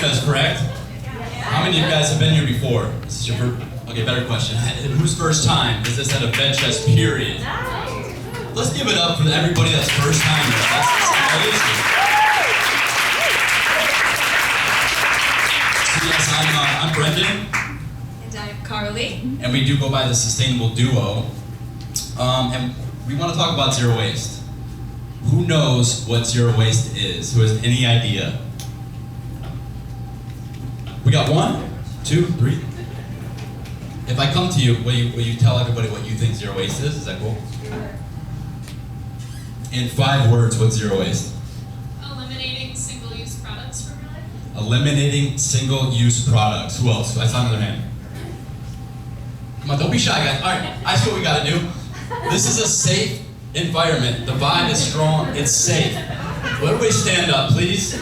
VegFest, correct? How many of you guys have been here before? This is your first, okay, better question. Whose first time is this at a VegFest period? Let's give it up for everybody that's first time here. That's amazing. So yes, I'm Brendan. And I'm Carly. And we do go by the Sustainable Duo. And we want to talk about zero waste. Who knows what zero waste is? Who has any idea? We got 1, 2, 3. If I come to you, will you tell everybody what you think zero waste is? Is that cool? In 5 words, what's zero waste? Eliminating single-use products from your life. Eliminating single-use products. Who else? I saw another hand. Come on, don't be shy, guys. All right, I see what we got to do. This is a safe environment. The vibe is strong. It's safe. Will everybody stand up, please?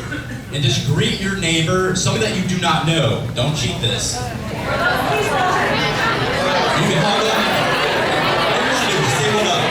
And just greet your neighbor, somebody that you do not know. Don't cheat this. You can hold them. What you do, say what up.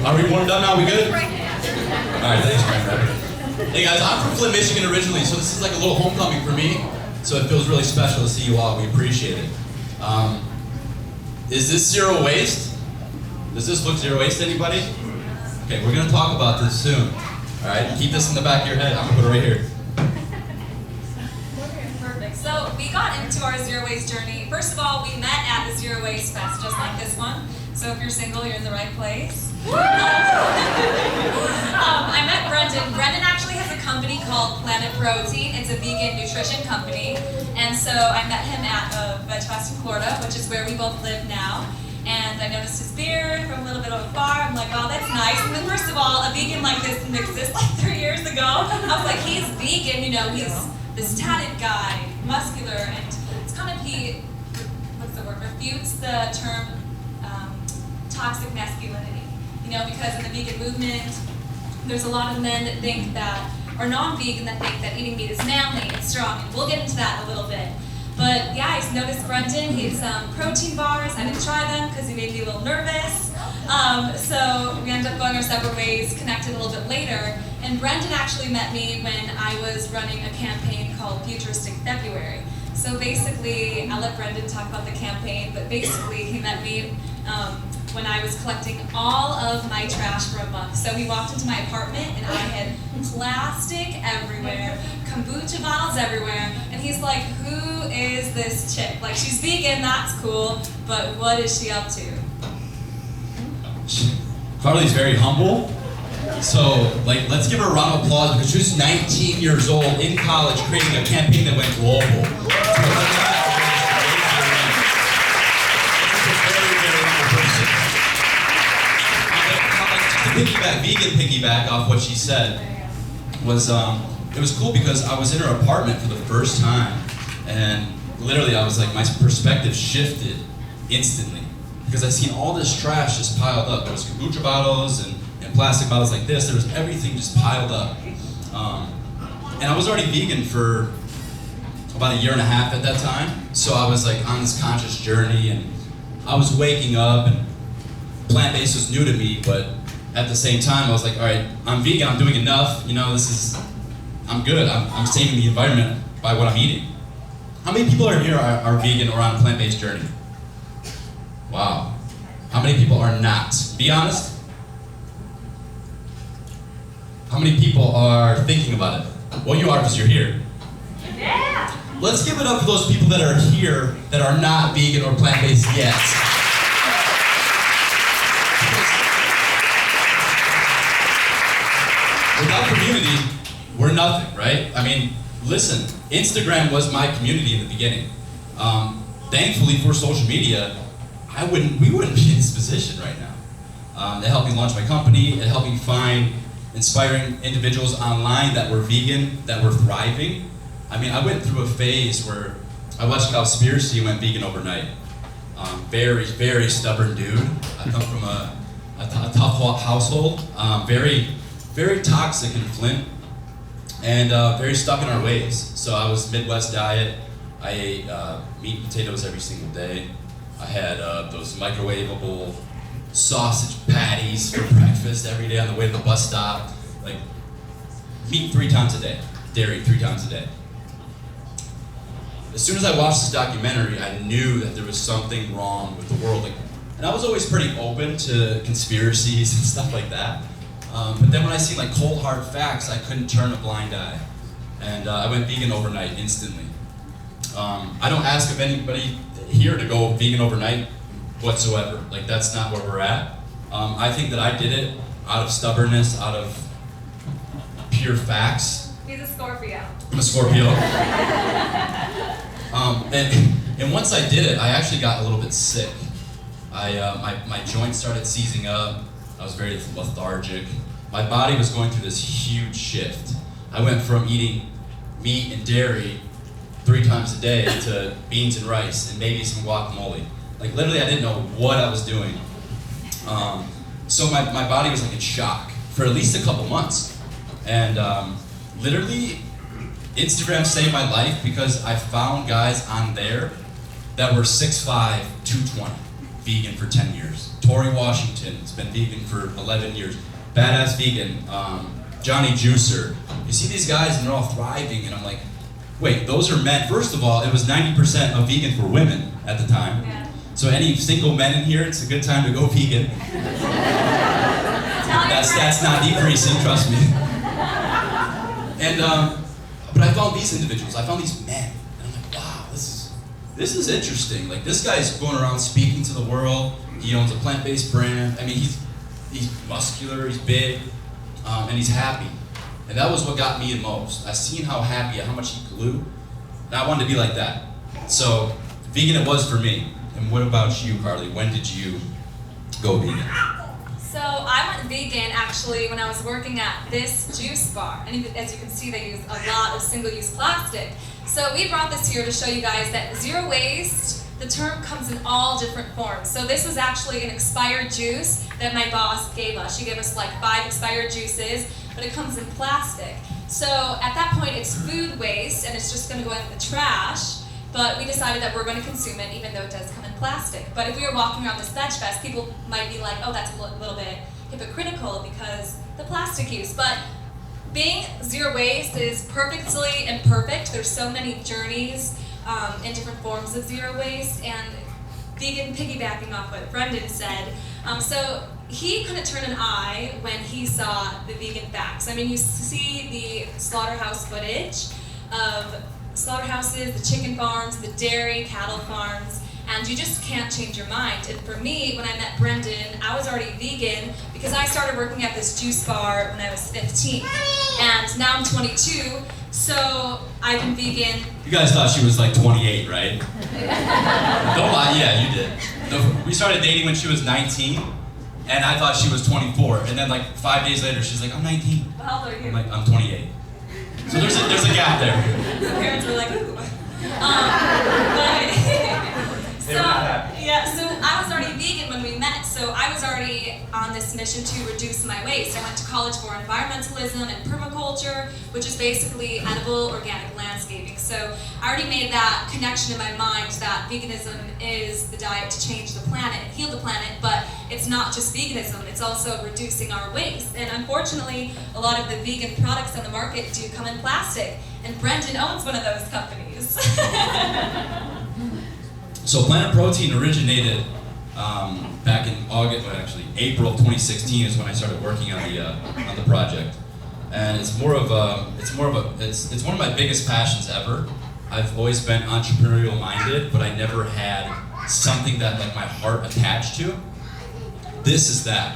Are we warmed up now? We good? Alright, thanks, Grand Rapids. Hey guys, I'm from Flint, Michigan originally, so this is like a little homecoming for me. So it feels really special to see you all. We appreciate it. Is this zero waste? Does this look zero waste to anybody? Okay, we're going to talk about this soon. Alright, keep this in the back of your head. I'm going to put it right here. Perfect. So we got into our zero waste journey. First of all, we met at the Zero Waste Fest, just like this one. So if you're single, you're in the right place. I met Brendan. Brendan actually has a company called Planet Protein. It's a vegan nutrition company. And so I met him at VegFest in Florida, which is where we both live now. And I noticed his beard from a little bit of afar. I'm like, wow, that's nice. And then first of all, a vegan like this didn't exist like 3 years ago. I was like, he's vegan, you know, he's this tatted guy, muscular, and it's kind of, refutes the term toxic masculinity. You know, because in the vegan movement, there's a lot of men that think that, or non-vegan that think that eating meat is manly and strong, and we'll get into that in a little bit. But yeah, I noticed Brendan, he had some protein bars. I didn't try them because he made me a little nervous. So we ended up going our separate ways, connected a little bit later. And Brendan actually met me when I was running a campaign called Futuristic February. So basically, I'll let Brendan talk about the campaign, but basically he met me when I was collecting all of my trash for a month. So we walked into my apartment and I had plastic everywhere, kombucha bottles everywhere, and he's like, who is this chick? Like, she's vegan, that's cool, but what is she up to? Carly's very humble. So, like, let's give her a round of applause because she was 19 years old in college creating a campaign that went global. Piggyback off what she said was it was cool because I was in her apartment for the first time, and literally I was like, my perspective shifted instantly because I seen all this trash just piled up. There was kombucha bottles and plastic bottles like this. There was everything just piled up, and I was already vegan for about 1.5 years at that time. So I was like on this conscious journey, and I was waking up, and plant-based was new to me, but at the same time, I was like, all right, I'm vegan, I'm doing enough, you know, I'm good, I'm saving the environment by what I'm eating. How many people are here are vegan or on a plant-based journey? Wow. How many people are not? Be honest. How many people are thinking about it? Well, you are because you're here. Yeah. Let's give it up for those people that are here that are not vegan or plant-based yet. Without community, we're nothing, right? I mean, listen, Instagram was my community in the beginning. Thankfully for social media, we wouldn't be in this position right now. It helped me launch my company. It helped me find inspiring individuals online that were vegan, that were thriving. I mean, I went through a phase where I watched Cowspiracy went vegan overnight. Very, very stubborn dude. I come from a tough household. Very, very toxic in Flint, and very stuck in our ways. So I was Midwest diet. I ate meat and potatoes every single day. I had those microwavable sausage patties for breakfast every day on the way to the bus stop. Like, meat 3 times a day, dairy 3 times a day. As soon as I watched this documentary, I knew that there was something wrong with the world. Like, and I was always pretty open to conspiracies and stuff like that. But then when I seen like cold hard facts, I couldn't turn a blind eye. And I went vegan overnight instantly. I don't ask of anybody here to go vegan overnight whatsoever. Like, that's not where we're at. I think that I did it out of stubbornness, out of pure facts. He's a Scorpio. I'm a Scorpio. And once I did it, I actually got a little bit sick. My joints started seizing up. I was very lethargic. My body was going through this huge shift. I went from eating meat and dairy 3 times a day to beans and rice and maybe some guacamole. Like, literally, I didn't know what I was doing. So my body was like in shock for at least a couple months. And literally, Instagram saved my life because I found guys on there that were 6'5", 220, vegan for 10 years. Tori Washington has been vegan for 11 years. Badass vegan. Johnny Juicer. You see these guys and they're all thriving, and I'm like, wait, those are men. First of all, it was 90% of vegan for women at the time. Yeah. So any single men in here, it's a good time to go vegan. That's not decreasing, trust me. And but I found these individuals. I found these men, and I'm like, wow, this is interesting. Like, this guy's going around speaking to the world. He owns a plant-based brand. I mean, he's muscular, he's big, and he's happy. And that was what got me the most. I seen how happy, how much he glue, and I wanted to be like that. So vegan it was for me. And what about you, Carly? When did you go vegan? So I went vegan actually when I was working at this juice bar. And as you can see, they use a lot of single-use plastic. So we brought this here to show you guys that zero waste, the term comes in all different forms. So this was actually an expired juice that my boss gave us. She gave us like 5 expired juices, but it comes in plastic. So at that point, it's food waste, and it's just gonna go in the trash. But we decided that we're going to consume it, even though it does come in plastic. But if we were walking around this VegFest, people might be like, oh, that's a little bit hypocritical because the plastic use. But being zero waste is perfectly imperfect. There's so many journeys in different forms of zero waste. And vegan, piggybacking off what Brendan said, so he couldn't turn an eye when he saw the vegan facts. I mean, you see the slaughterhouse footage of slaughterhouses, the chicken farms, the dairy, cattle farms, and you just can't change your mind. And for me, when I met Brendan, I was already vegan because I started working at this juice bar when I was 15, and now I'm 22, so I've been vegan. You guys thought she was like 28, right? Don't lie, yeah, you did. We started dating when she was 19, and I thought she was 24, and then like 5 days later, she's like, I'm 19. How old are you? I'm like, I'm 28. So there's a gap there. The parents were like, ooh. They were not happy. Yeah, so I was already vegan when we met, so I was already on this mission to reduce my waste. I went to college for environmentalism and permaculture, which is basically edible organic landscaping. So I already made that connection in my mind that veganism is the diet to change the planet, heal the planet, but it's not just veganism, it's also reducing our waste. And unfortunately, a lot of the vegan products on the market do come in plastic, and Brendan owns one of those companies. So Planet Protein originated back in April of 2016 is when I started working on the project, and it's one of my biggest passions ever. I've always been entrepreneurial minded, but I never had something that like my heart attached to. This is that.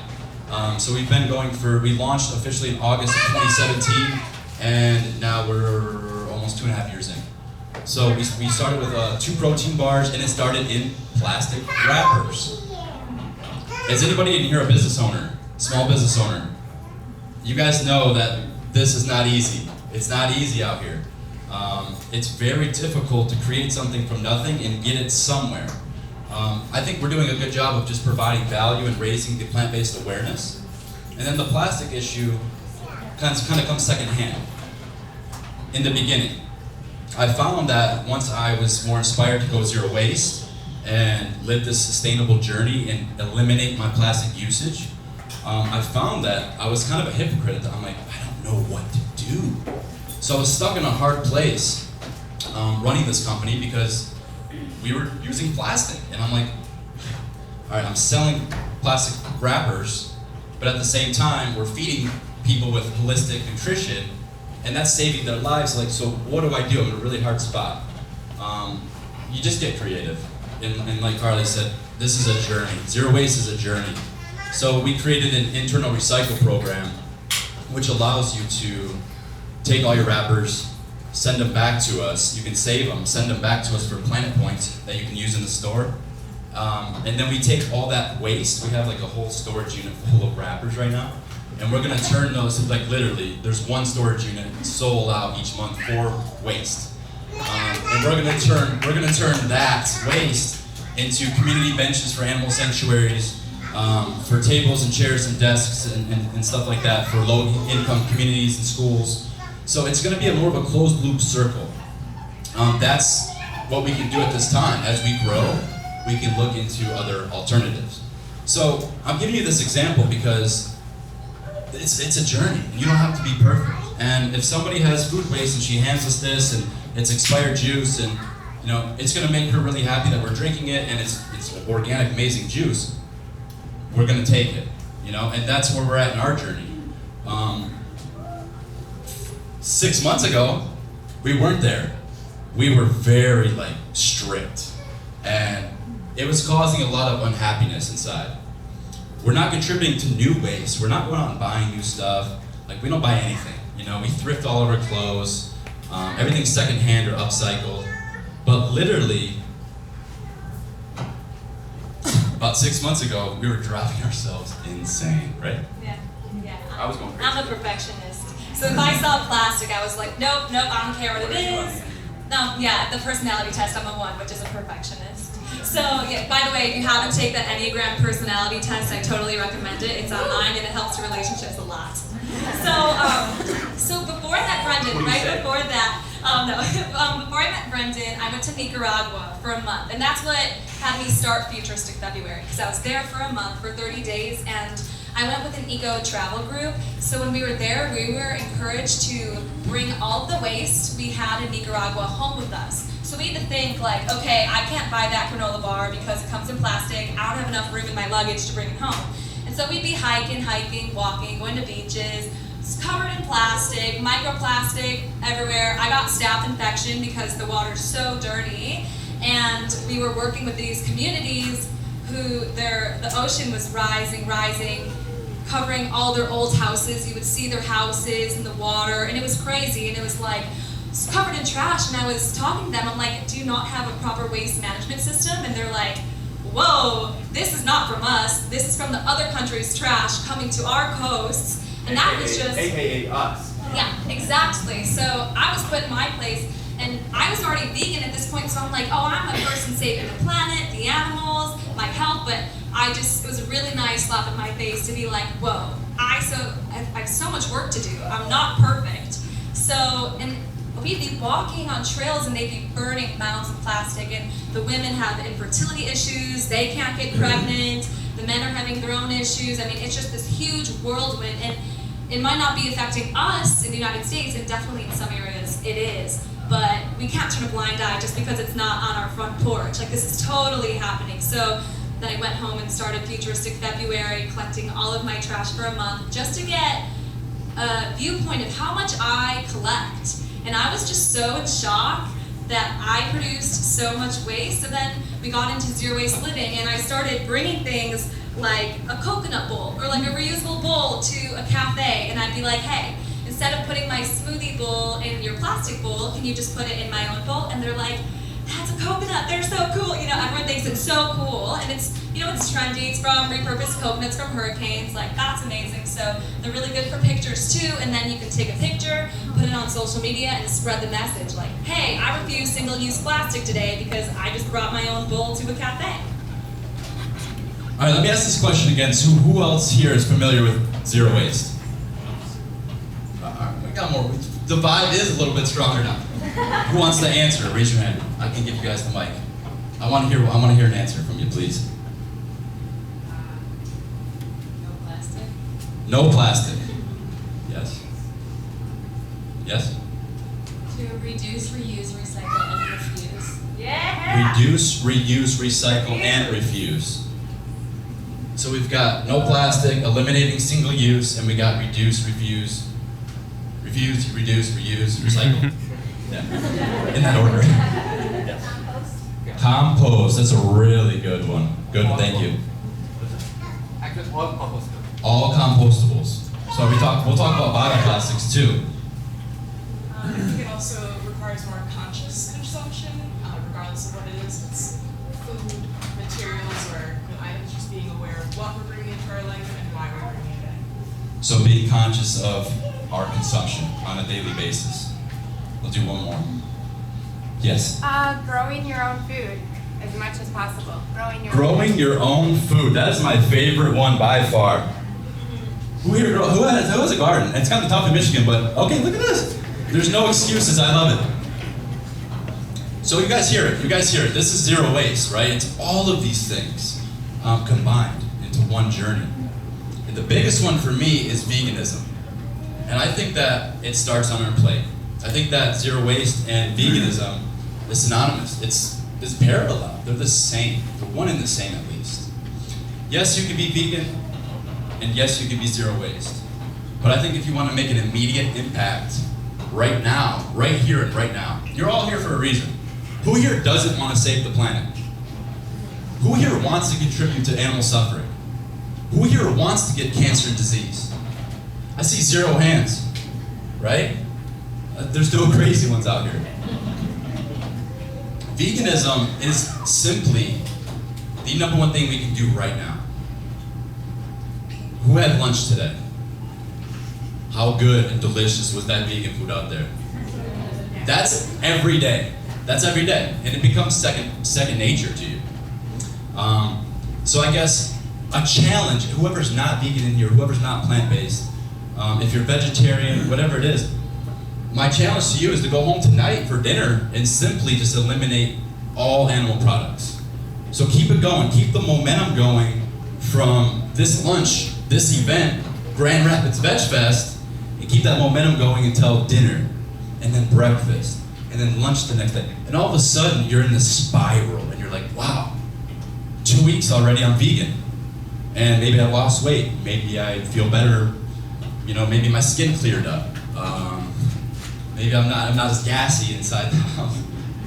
So we launched officially in August of 2017, and now we're almost 2.5 years in. So we started with 2 protein bars, and it started in plastic wrappers. Is anybody in here a business owner? Small business owner? You guys know that this is not easy. It's not easy out here. It's very difficult to create something from nothing and get it somewhere. I think we're doing a good job of just providing value and raising the plant-based awareness. And then the plastic issue kind of comes secondhand. In the beginning, I found that once I was more inspired to go zero waste and live this sustainable journey and eliminate my plastic usage, I found that I was kind of a hypocrite. I'm like, I don't know what to do. So I was stuck in a hard place running this company because we were using plastic. And I'm like, all right, I'm selling plastic wrappers, but at the same time, we're feeding people with holistic nutrition, and that's saving their lives. Like, so what do I do? I'm in a really hard spot. You just get creative. And like Carly said, this is a journey. Zero waste is a journey. So we created an internal recycle program, which allows you to take all your wrappers, send them back to us. You can save them, send them back to us for Planet Points that you can use in the store. And then we take all that waste. We have like a whole storage unit full of wrappers right now. And we're gonna turn those, like literally, there's one storage unit sold out each month for waste. And we're gonna turn that waste into community benches for animal sanctuaries, for tables and chairs and desks and stuff like that for low-income communities and schools. So it's going to be more of a closed-loop circle. That's what we can do at this time. As we grow, we can look into other alternatives. So I'm giving you this example because it's a journey. You don't have to be perfect. And if somebody has food waste and she hands us this and it's expired juice and it's going to make her really happy that we're drinking it and it's organic, amazing juice, we're going to take it, and that's where we're at in our journey. 6 months ago, we weren't there. We were very strict, and it was causing a lot of unhappiness inside. We're not contributing to new waste. We're not going out and buying new stuff. We don't buy anything. We thrift all of our clothes. Everything's secondhand or upcycled. But literally, about 6 months ago, we were driving ourselves insane, right? Yeah. I was going crazy. I'm a perfectionist. So if I saw plastic, I was like, nope, I don't care what it is. The personality test, I'm a 1, which is a perfectionist. So by the way, if you haven't taken the Enneagram personality test, I totally recommend it. It's online and it helps relationships a lot. So before I met Brendan, before I met Brendan, I went to Nicaragua for a month, and that's what had me start Futuristic February, because I was there for a month, for 30 days, and I went with an eco travel group. So when we were there, we were encouraged to bring all of the waste we had in Nicaragua home with us. So we had to think okay, I can't buy that granola bar because it comes in plastic. I don't have enough room in my luggage to bring it home. And so we'd be hiking, walking, going to beaches, covered in plastic, microplastic everywhere. I got staph infection because the water's so dirty. And we were working with these communities who the ocean was rising, covering all their old houses. You would see their houses in the water, and it was crazy, and it was covered in trash. And I was talking to them, I'm like, do you not have a proper waste management system? And they're like, whoa, this is not from us. This is from the other country's trash coming to our coasts. And that was just... AKA us. Yeah, exactly. So I was put in my place, and I was already vegan at this point, so I'm like, I'm a person saving the planet, the animals, my health, but it was a really nice slap in my face to be like, whoa, I have so much work to do. I'm not perfect. So, and we'd be walking on trails and they'd be burning mounds of plastic, and the women have infertility issues, they can't get pregnant, the men are having their own issues. I mean, it's just this huge whirlwind, and it might not be affecting us in the United States, and definitely in some areas it is, but we can't turn a blind eye just because it's not on our front porch. This is totally happening. So then I went home and started Futuristic February, collecting all of my trash for a month just to get a viewpoint of how much I collect. And I was just so in shock that I produced so much waste. So then we got into zero waste living, and I started bringing things like a coconut bowl or a reusable bowl to a cafe, and I'd be like, hey, instead of putting my smoothie bowl in your plastic bowl, can you just put it in my own bowl? And they're like, that's a coconut, they're so cool. You know, everyone thinks it's so cool, and it's, you know, it's trendy, it's from repurposed coconuts from hurricanes, like that's amazing. So they're really good for pictures too, and then you can take a picture, put it on social media, and spread the message like, hey, I refuse single-use plastic today because I just brought my own bowl to a cafe. All right, let me ask this question again. So who else here is familiar with zero waste? We got more. The vibe is a little bit stronger now. Who wants to answer? Raise your hand. I can give you guys the mic. I want to hear an answer from you, please. No plastic. No plastic. Yes. Yes. To reduce, reuse, recycle, and refuse. Reduce, reuse, recycle, and refuse. So we've got no plastic, eliminating single use, and we got reduce, reduce, reuse, recycle. Yeah, in that order. Compost, that's a really good one. Good, thank you. Actually, all compost. All compostables. So we'll talk about bioplastics too. I think it also requires more conscious consumption, regardless of what it is. It's food, materials, or items, just being aware of what we're bringing into our life and why we're bringing it in. So being conscious of our consumption on a daily basis. We'll do one more. Yes? Growing your own food as much as possible. Growing your own food. That is my favorite one by far. Who has a garden? It's kind of tough in Michigan, but okay, look at this. There's no excuses. I love it. So you guys hear it. This is zero waste, right? It's all of these things combined into one journey. And the biggest one for me is veganism. And I think that it starts on our plate. I think that zero waste and veganism is synonymous. It's parallel. They're the same. They're one and the same at least. Yes, you can be vegan, and yes, you can be zero waste. But I think if you want to make an immediate impact right now, right here and right now, you're all here for a reason. Who here doesn't want to save the planet? Who here wants to contribute to animal suffering? Who here wants to get cancer and disease? I see 0 hands, right? There's no crazy ones out here. Veganism is simply the #1 thing we can do right now. Who had lunch today? How good and delicious was that vegan food out there? That's every day. That's every day, and it becomes second nature to you. So I guess a challenge, whoever's not vegan in here, whoever's not plant-based, if you're vegetarian, whatever it is, my challenge to you is to go home tonight for dinner and simply just eliminate all animal products. So keep it going, keep the momentum going from this lunch, this event, Grand Rapids VegFest, and keep that momentum going until dinner, and then breakfast, and then lunch the next day. And all of a sudden, you're in this spiral, and you're like, wow, 2 weeks already I'm vegan. And maybe I lost weight, maybe I feel better, you know, maybe my skin cleared up. Maybe I'm not as gassy inside the house.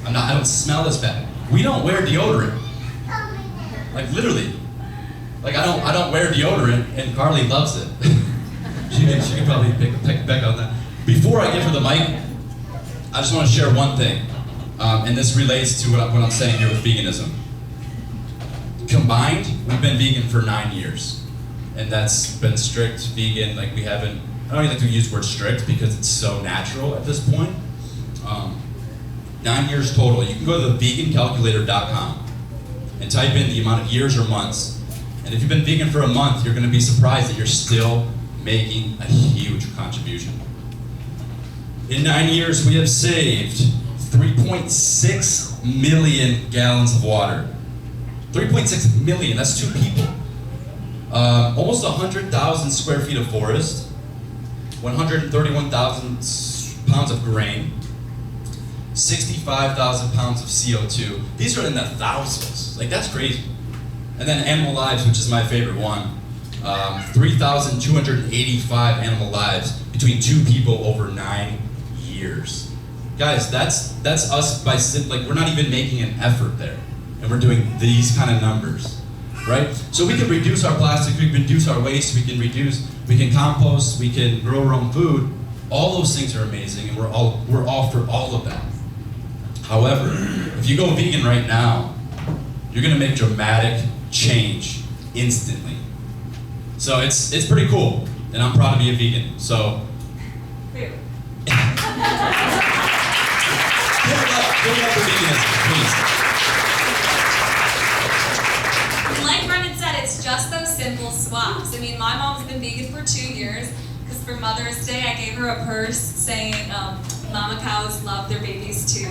I don't smell as bad. We don't wear deodorant. Like literally. Like I don't wear deodorant, and Carly loves it. she can probably pick back on that. Before I give her the mic, I just want to share one thing. And this relates to what I'm saying here with veganism. Combined, we've been vegan for 9 years. And that's been strict vegan, like we haven't, I don't even like to use the word strict because it's so natural at this point. 9 years total. You can go to thevegancalculator.com and type in the amount of years or months. And if you've been vegan for a month, you're gonna be surprised that you're still making a huge contribution. In 9 years, we have saved 3.6 million gallons of water. 3.6 million, that's 2 people. Almost 100,000 square feet of forest, 131,000 pounds of grain, 65,000 pounds of CO2. These are in the thousands. Like, that's crazy. And then animal lives, which is my favorite one. 3,285 animal lives between 2 people over 9 years. Guys, that's us by like we're not even making an effort there, and we're doing these kind of numbers, right? So we can reduce our plastic, we can reduce our waste, we can compost, we can grow our own food. All those things are amazing, and we're all for all of that. However, if you go vegan right now, you're gonna make dramatic change instantly. So it's pretty cool, and I'm proud to be a vegan. So give it up for veganism, please. Like Brendan said, it's just those simple swaps. I mean, my mom's been vegan for 2 years, because for Mother's Day, I gave her a purse saying, mama cows love their babies too.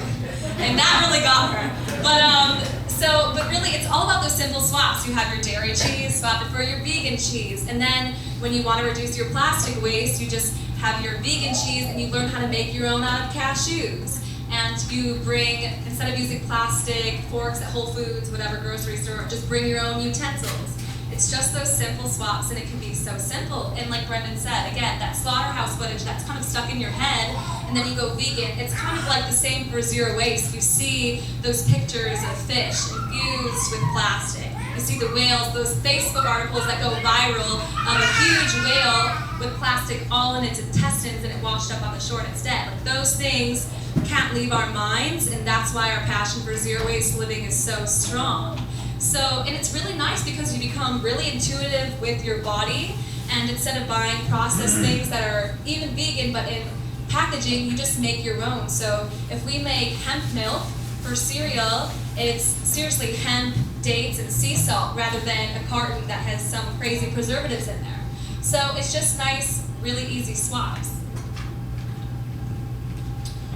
And that really got her. But really, it's all about those simple swaps. You have your dairy cheese, swap it for your vegan cheese. And then when you want to reduce your plastic waste, you just have your vegan cheese and you learn how to make your own out of cashews. And you bring, instead of using plastic forks at Whole Foods, whatever grocery store, just bring your own utensils. It's just those simple swaps, and it can be so simple. And like Brendan said, again, that slaughterhouse footage that's kind of stuck in your head, and then you go vegan. It's kind of like the same for zero waste. You see those pictures of fish infused with plastic. You see the whales, those Facebook articles that go viral of a huge whale with plastic all in its intestines and it washed up on the shore and it's dead. Like, those things can't leave our minds, and that's why our passion for zero waste living is so strong. So, and it's really nice because you become really intuitive with your body, and instead of buying processed things that are even vegan but in packaging, you just make your own. So if we make hemp milk for cereal, it's seriously hemp, dates, and sea salt rather than a carton that has some crazy preservatives in there. So it's just nice, really easy swaps.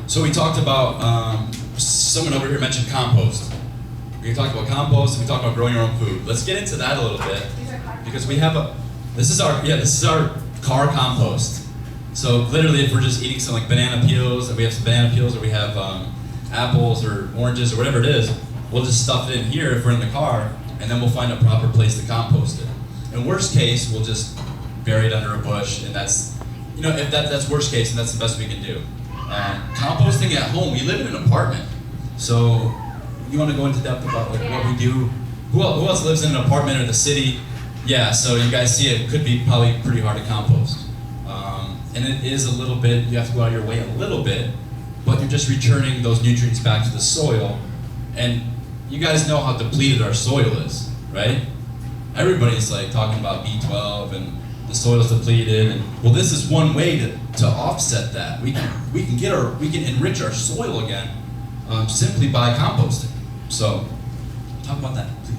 So we talked about, someone over here mentioned compost. We talked about compost and we talked about growing your own food. Let's get into that a little bit, because we have this is our car compost. So literally, if we're just eating some like banana peels, and we have some banana peels, or we have apples or oranges or whatever it is, we'll just stuff it in here if we're in the car, and then we'll find a proper place to compost it. In worst case, we'll just bury it under a bush, and that's, if that's worst case, and that's the best we can do. Composting at home, we live in an apartment, so you want to go into depth about like what we do? Who else lives in an apartment or the city? Yeah, so you guys see it could be probably pretty hard to compost. And it is a little bit, you have to go out of your way a little bit, but you're just returning those nutrients back to the soil. And you guys know how depleted our soil is, right? Everybody's like talking about B12 and the soil's depleted, and well, this is one way to offset that. We can enrich our soil again simply by composting. So, talk about that, please.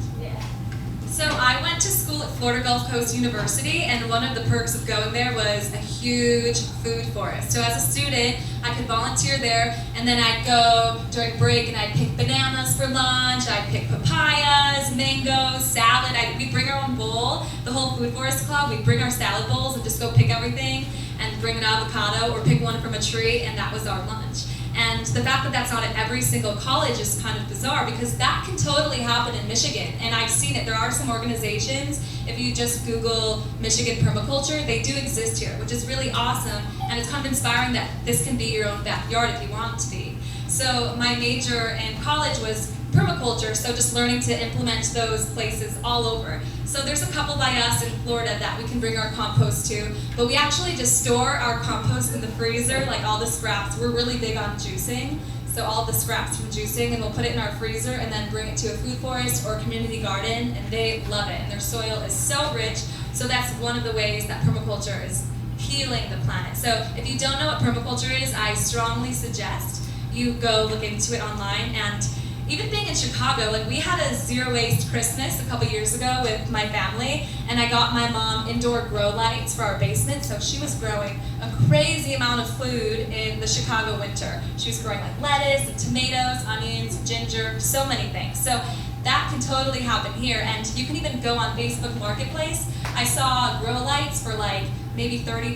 So I went to school at Florida Gulf Coast University, and one of the perks of going there was a huge food forest. So as a student, I could volunteer there, and then I'd go during break and I'd pick bananas for lunch, I'd pick papayas, mangoes, salad. We'd bring our own bowl. The whole Food Forest Club, we'd bring our salad bowls and just go pick everything and bring an avocado or pick one from a tree, and that was our lunch. And the fact that that's not at every single college is kind of bizarre, because that can totally happen in Michigan. And I've seen it. There are some organizations, if you just Google Michigan permaculture, they do exist here, which is really awesome. And it's kind of inspiring that this can be your own backyard if you want it to be. So my major in college was permaculture, so just learning to implement those places all over. So there's a couple by us in Florida that we can bring our compost to, but we actually just store our compost in the freezer, like all the scraps. We're really big on juicing, so all the scraps from juicing, and we'll put it in our freezer and then bring it to a food forest or a community garden, and they love it, and their soil is so rich. So that's one of the ways that permaculture is healing the planet. So if you don't know what permaculture is, I strongly suggest you go look into it online. And even being in Chicago, like, we had a zero waste Christmas a couple years ago with my family, and I got my mom indoor grow lights for our basement, so she was growing a crazy amount of food in the Chicago winter. She was growing like lettuce and tomatoes, onions, ginger, so many things. So that can totally happen here, and you can even go on Facebook Marketplace. I saw grow lights for like maybe $30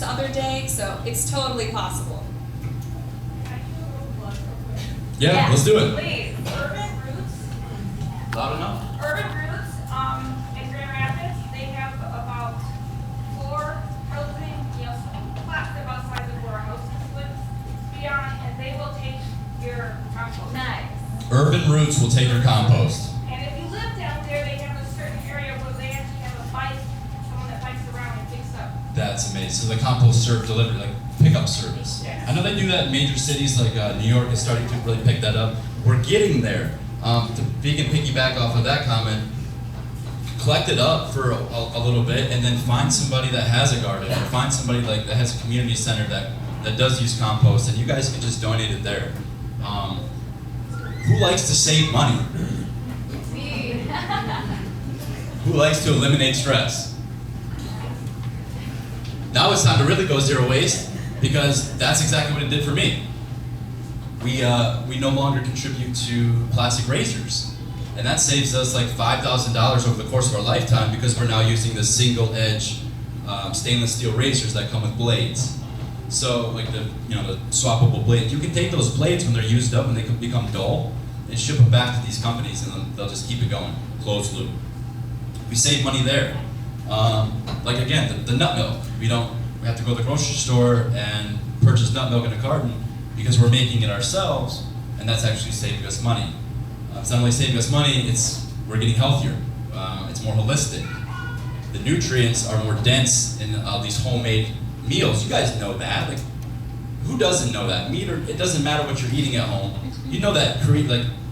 the other day, so it's totally possible. Yeah, let's do it. Please, Urban Roots. Loud enough. Urban Roots in Grand Rapids, they have about 4 frozen plots about the size of where a house would be on, and they will take your compost. Nice. Urban Roots will take your compost. And if you live down there, they have a certain area where they actually have a bike, someone that bikes around and picks up. That's amazing. So the compost delivery, like pickup service. Yes. I know they do that in major cities like New York is starting to really pick that up. We're getting there. We can piggyback off of that comment. Collect it up for a little bit, and then find somebody that has a garden, or find somebody like that has a community center that does use compost, and you guys can just donate it there. Who likes to save money? Who likes to eliminate stress? Now it's time to really go zero waste, because that's exactly what it did for me. We no longer contribute to plastic razors, and that saves us like $5,000 over the course of our lifetime because we're now using the single-edge stainless steel razors that come with blades. So like the swappable blades, you can take those blades when they're used up and they can become dull, and ship them back to these companies, and then they'll just keep it going, closed loop. We save money there. Like again, the nut milk. We have to go to the grocery store and purchase nut milk in a carton because we're making it ourselves, and that's actually saving us money. It's not only saving us money, we're getting healthier. It's more holistic. The nutrients are more dense in these homemade meals. You guys know that. Like, who doesn't know that? It doesn't matter what you're eating at home. You know that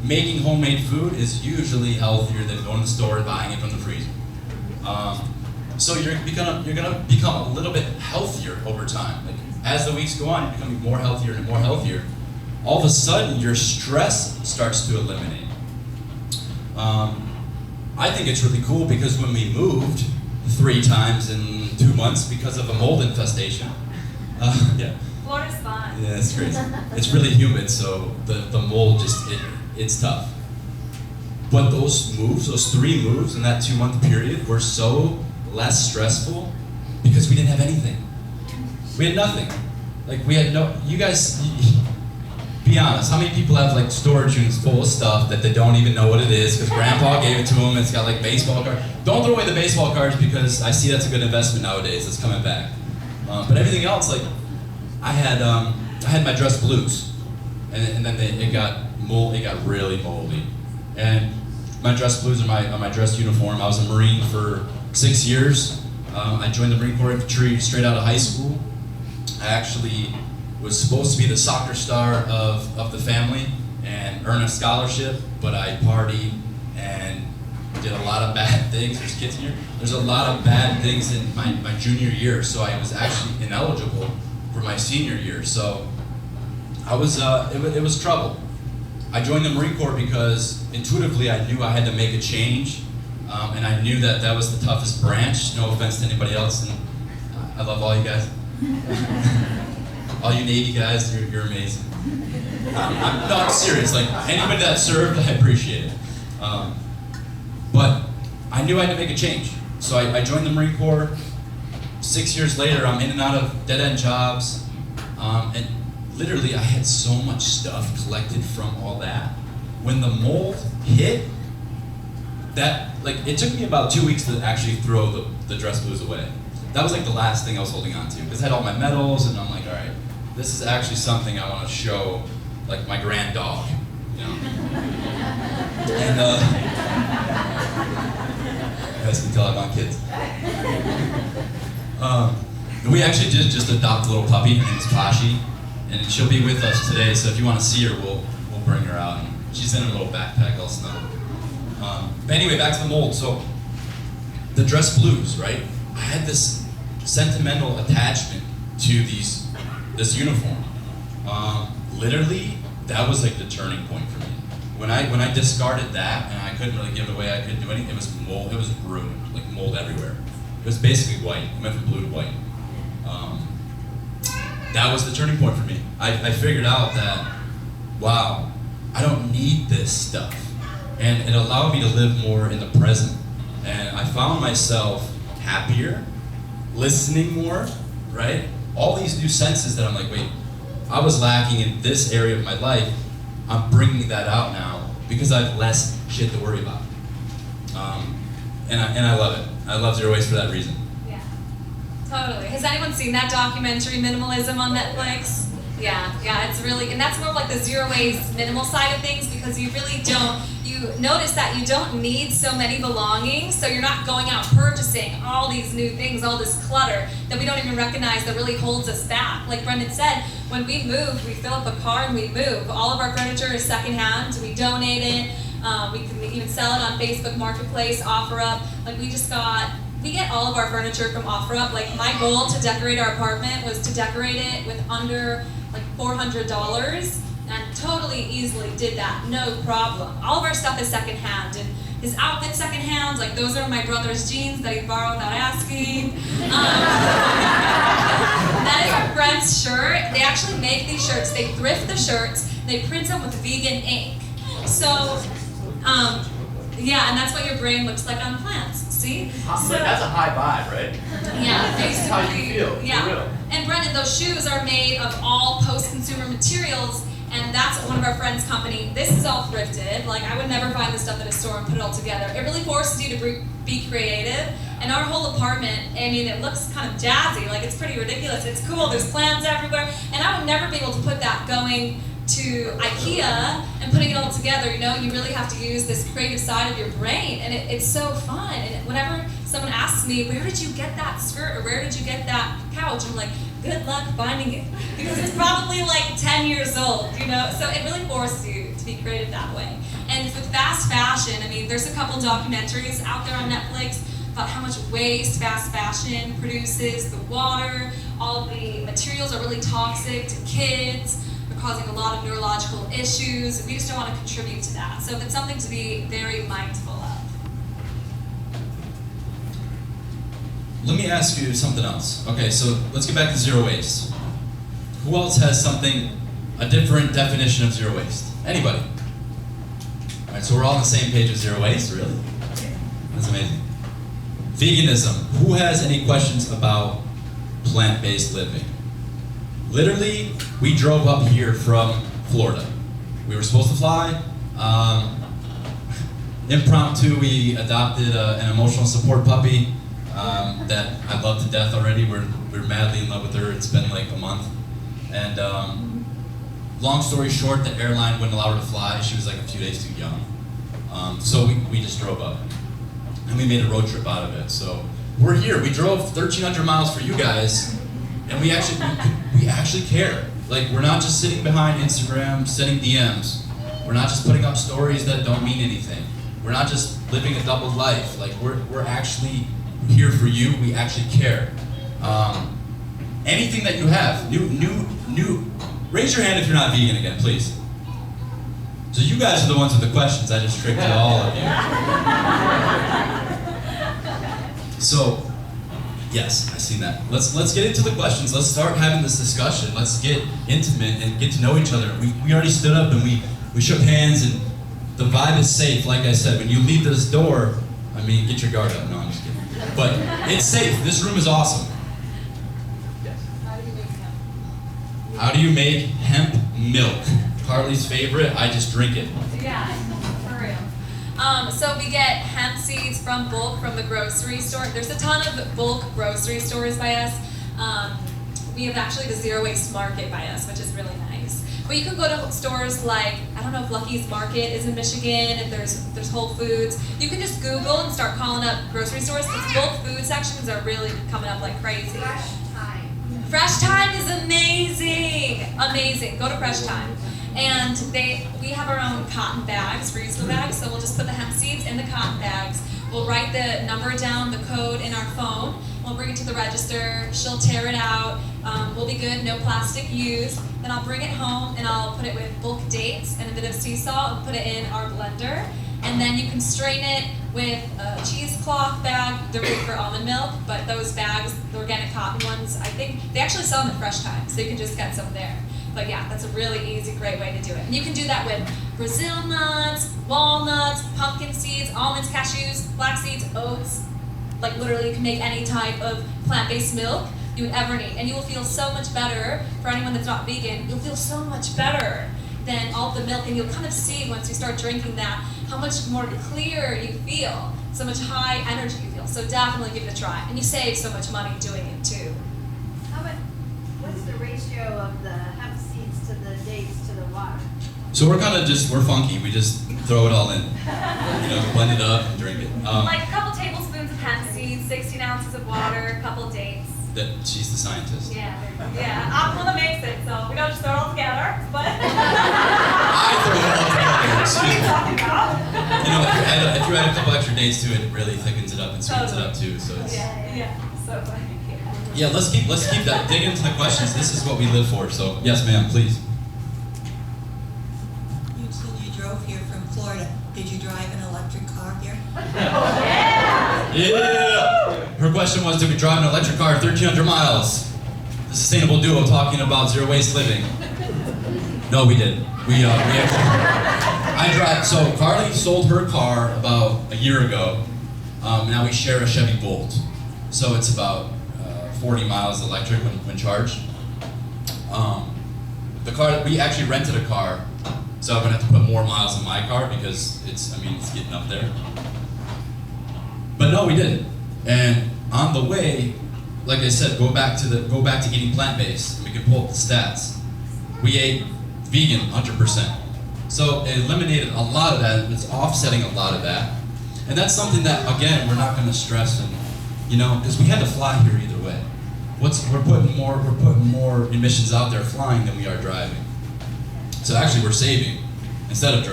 making homemade food is usually healthier than going to the store and buying it from the freezer. So you're gonna become a little bit healthier over time. Like, as the weeks go on, you're becoming more healthier and more healthier. All of a sudden, your stress starts to eliminate. I think it's really cool because when we moved 3 times in 2 months because of a mold infestation, yeah. Florida's fun. Yeah, it's crazy. It's really humid, so the mold it's tough. But those 3 moves in that 2-month period were so less stressful because we didn't have anything. We had nothing. Like, we had you guys, be honest, how many people have like storage units full of stuff that they don't even know what it is because grandpa gave it to them, it's got like baseball cards. Don't throw away the baseball cards because I see that's a good investment nowadays, it's coming back. But everything else, like, I had my dress blues, and then it got really moldy. And my dress blues are my dress uniform. I was a Marine for 6 years. I joined the Marine Corps Infantry straight out of high school. I actually was supposed to be the soccer star of the family and earn a scholarship, but I partied and did a lot of bad things. There's kids in here. There's a lot of bad things in my junior year, so I was actually ineligible for my senior year. So I was it was trouble. I joined the Marine Corps because intuitively I knew I had to make a change, and I knew that was the toughest branch. No offense to anybody else, and I love all you guys. All you Navy guys, you're amazing. I'm serious. Like, anybody that served, I appreciate it. But I knew I had to make a change, so I joined the Marine Corps. 6 years later, I'm in and out of dead-end jobs, and literally I had so much stuff collected from all that. When the mold hit, it took me about 2 weeks to actually throw the dress blues away. That was like the last thing I was holding on to, because I had all my medals, and I'm like, all right, this is actually something I want to show, like, my grand dog, you know? And you guys can tell I want kids. We actually did just adopt a little puppy. Her name is Tashi, and she'll be with us today. So if you want to see her, we'll bring her out. And she's in her little backpack, all snuggled. But anyway, back to the mold. So the dress blues, right? I had this sentimental attachment to this uniform. Literally, that was like the turning point for me. When I discarded that and I couldn't really give it away, I couldn't do anything. It was mold. It was ruined, like mold everywhere. It was basically white. It went from blue to white. That was the turning point for me. I figured out that, wow, I don't need this stuff. And it allowed me to live more in the present. And I found myself happier, listening more, right? All these new senses that I'm like, wait, I was lacking in this area of my life. I'm bringing that out now because I have less shit to worry about. And I love it. I love zero waste for that reason. Yeah, totally. Has anyone seen that documentary, Minimalism, on Netflix? Yeah, it's really, and that's more of like the zero waste, minimal side of things, because you really don't, you notice that you don't need so many belongings, so you're not going out purchasing all these new things, all this clutter that we don't even recognize that really holds us back. Like Brendan said, when we move, we fill up a car and we move. All of our furniture is secondhand, we donate it, we can even sell it on Facebook Marketplace, OfferUp. Like we get all of our furniture from OfferUp. Like my goal to decorate our apartment was to decorate it with under like $400, and totally easily did that, no problem. All of our stuff is secondhand, and his outfit's secondhand. Like those are my brother's jeans that he borrowed without asking. That is our friend's shirt. They actually make these shirts. They thrift the shirts. They print them with vegan ink. So, yeah, and that's what your brain looks like on plants. See? So that's a high vibe, right? Yeah, That's how you feel. yeah. For real. And Brendan, those shoes are made of all post-consumer materials, and that's one of our friends' company. This is all thrifted. Like, I would never find this stuff at a store and put it all together. It really forces you to be creative. And our whole apartment, I mean, it looks kind of jazzy. Like, it's pretty ridiculous. It's cool. There's plants everywhere. And I would never be able to put that going to IKEA and putting it all together. You know, you really have to use this creative side of your brain, and it's so fun. And whenever someone asks me, where did you get that skirt, or where did you get that couch, I'm like, good luck finding it, because it's probably like 10 years old, you know? So it really forces you to be creative that way. And with fast fashion, I mean, there's a couple documentaries out there on Netflix about how much waste fast fashion produces, the water, all of the materials are really toxic to kids, causing a lot of neurological issues. We just don't want to contribute to that. So it's something to be very mindful of. Let me ask you something else. Okay, so let's get back to zero waste. Who else has a different definition of zero waste? Anybody? All right, so we're all on the same page with zero waste, really? That's amazing. Veganism. Who has any questions about plant-based living? Literally, we drove up here from Florida. We were supposed to fly. Impromptu, we adopted an emotional support puppy that I love to death already. We're madly in love with her. It's been like a month. And long story short, the airline wouldn't allow her to fly. She was like a few days too young. So we just drove up. And we made a road trip out of it. So we're here. We drove 1,300 miles for you guys. And we actually care. Like, we're not just sitting behind Instagram, sending DMs. We're not just putting up stories that don't mean anything. We're not just living a double life. Like, we're actually here for you. We actually care. Anything that you have, new. Raise your hand if you're not vegan again, please. So you guys are the ones with the questions. I just tricked all of you. So. Yes, I've seen that. Let's get into the questions. Let's start having this discussion. Let's get intimate and get to know each other. We already stood up and we shook hands, and the vibe is safe. Like I said, when you leave this door, I mean, get your guard up. No, I'm just kidding. But it's safe. This room is awesome. Yes. How do you make hemp milk? Carly's favorite. I just drink it. Yeah, for real. So we get hemp seeds from bulk from the grocery store. There's a ton of bulk grocery stores by us. We have actually the zero waste market by us, which is really nice. But you can go to stores like, I don't know if Lucky's Market is in Michigan, if there's Whole Foods. You can just Google and start calling up grocery stores, because bulk food sections are really coming up like crazy. Fresh Time. Fresh Time is amazing! Amazing. Go to Fresh Time. And we have our own cotton bags, reusable bags, so we'll just put the hemp seeds in the cotton bags. We'll write the number down, the code in our phone. We'll bring it to the register. She'll tear it out. We'll be good, no plastic used. Then I'll bring it home and I'll put it with bulk dates and a bit of sea salt and put it in our blender. And then you can strain it with a cheesecloth bag. They're good for almond milk, but those bags, the organic cotton ones, I think they actually sell them at Fresh Time, so you can just get some there. But yeah, that's a really easy, great way to do it. And you can do that with Brazil nuts, walnuts, pumpkin seeds, almonds, cashews, flax seeds, oats. Like literally you can make any type of plant-based milk you would ever need. And you will feel so much better. For anyone that's not vegan, you'll feel so much better than all the milk. And you'll kind of see once you start drinking that, how much more clear you feel, so much high energy you feel. So definitely give it a try. And you save so much money doing it too. What's the ratio of the hemp seed So we're we're funky. We just throw it all in. Blend it up and drink it. Like a couple tablespoons of hemp seeds, 16 ounces of water, a couple dates. She's the scientist. Yeah, I'm the one that makes it, so we don't just throw it all together, but. I throw it all together. What are you talking about? If you add a couple extra dates to it, it really thickens it up and sweetens it up too. So it's. Yeah, so funny. Yeah, let's keep that. Dig into the questions. This is what we live for. So yes, ma'am, please. You said you drove here from Florida. Did you drive an electric car here? Yeah. Her question was, did we drive an electric car 1,300 miles? The sustainable duo talking about zero waste living. No, we didn't. We actually. I drive. So Carly sold her car about a year ago. Now we share a Chevy Bolt. So it's about 40 miles electric when charged. The car, we actually rented a car, so I'm gonna have to put more miles in my car because it's getting up there. But no, we didn't. And on the way, like I said, go back to eating plant-based. We can pull up the stats. We ate vegan 100%. So it eliminated a lot of that. It's offsetting a lot of that. And that's something that, again, we're not gonna stress and, because we had to fly here either way. We're putting more emissions out there flying than we are driving. So actually we're saving instead of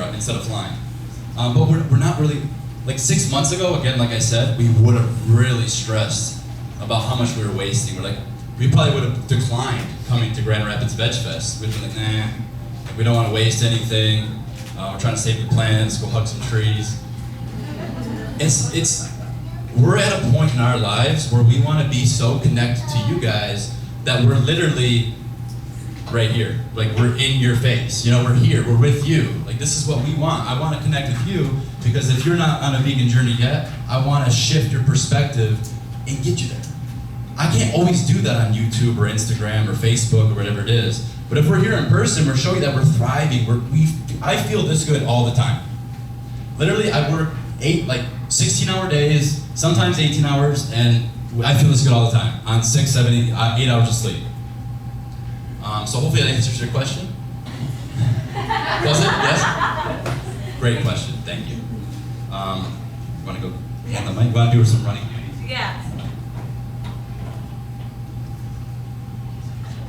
flying. But we're not really, like 6 months ago, again, like I said, we would have really stressed about how much we were wasting. We probably would have declined coming to Grand Rapids VegFest. We'd been like, nah, we don't want to waste anything. We're trying to save the plants, go hug some trees. We're at a point in our lives where we want to be so connected to you guys that we're literally right here. Like we're in your face. We're here, we're with you. Like this is what we want. I want to connect with you because if you're not on a vegan journey yet, I want to shift your perspective and get you there. I can't always do that on YouTube or Instagram or Facebook or whatever it is. But if we're here in person, we're showing that we're thriving. I feel this good all the time. Literally, I work 16-hour days, sometimes 18 hours, and I feel this good all the time on 6, 7, 8 hours of sleep. So hopefully that answers your question. Does it? Yes? Great question. Thank you. You want to go on the mic? You want to do some running? Yeah.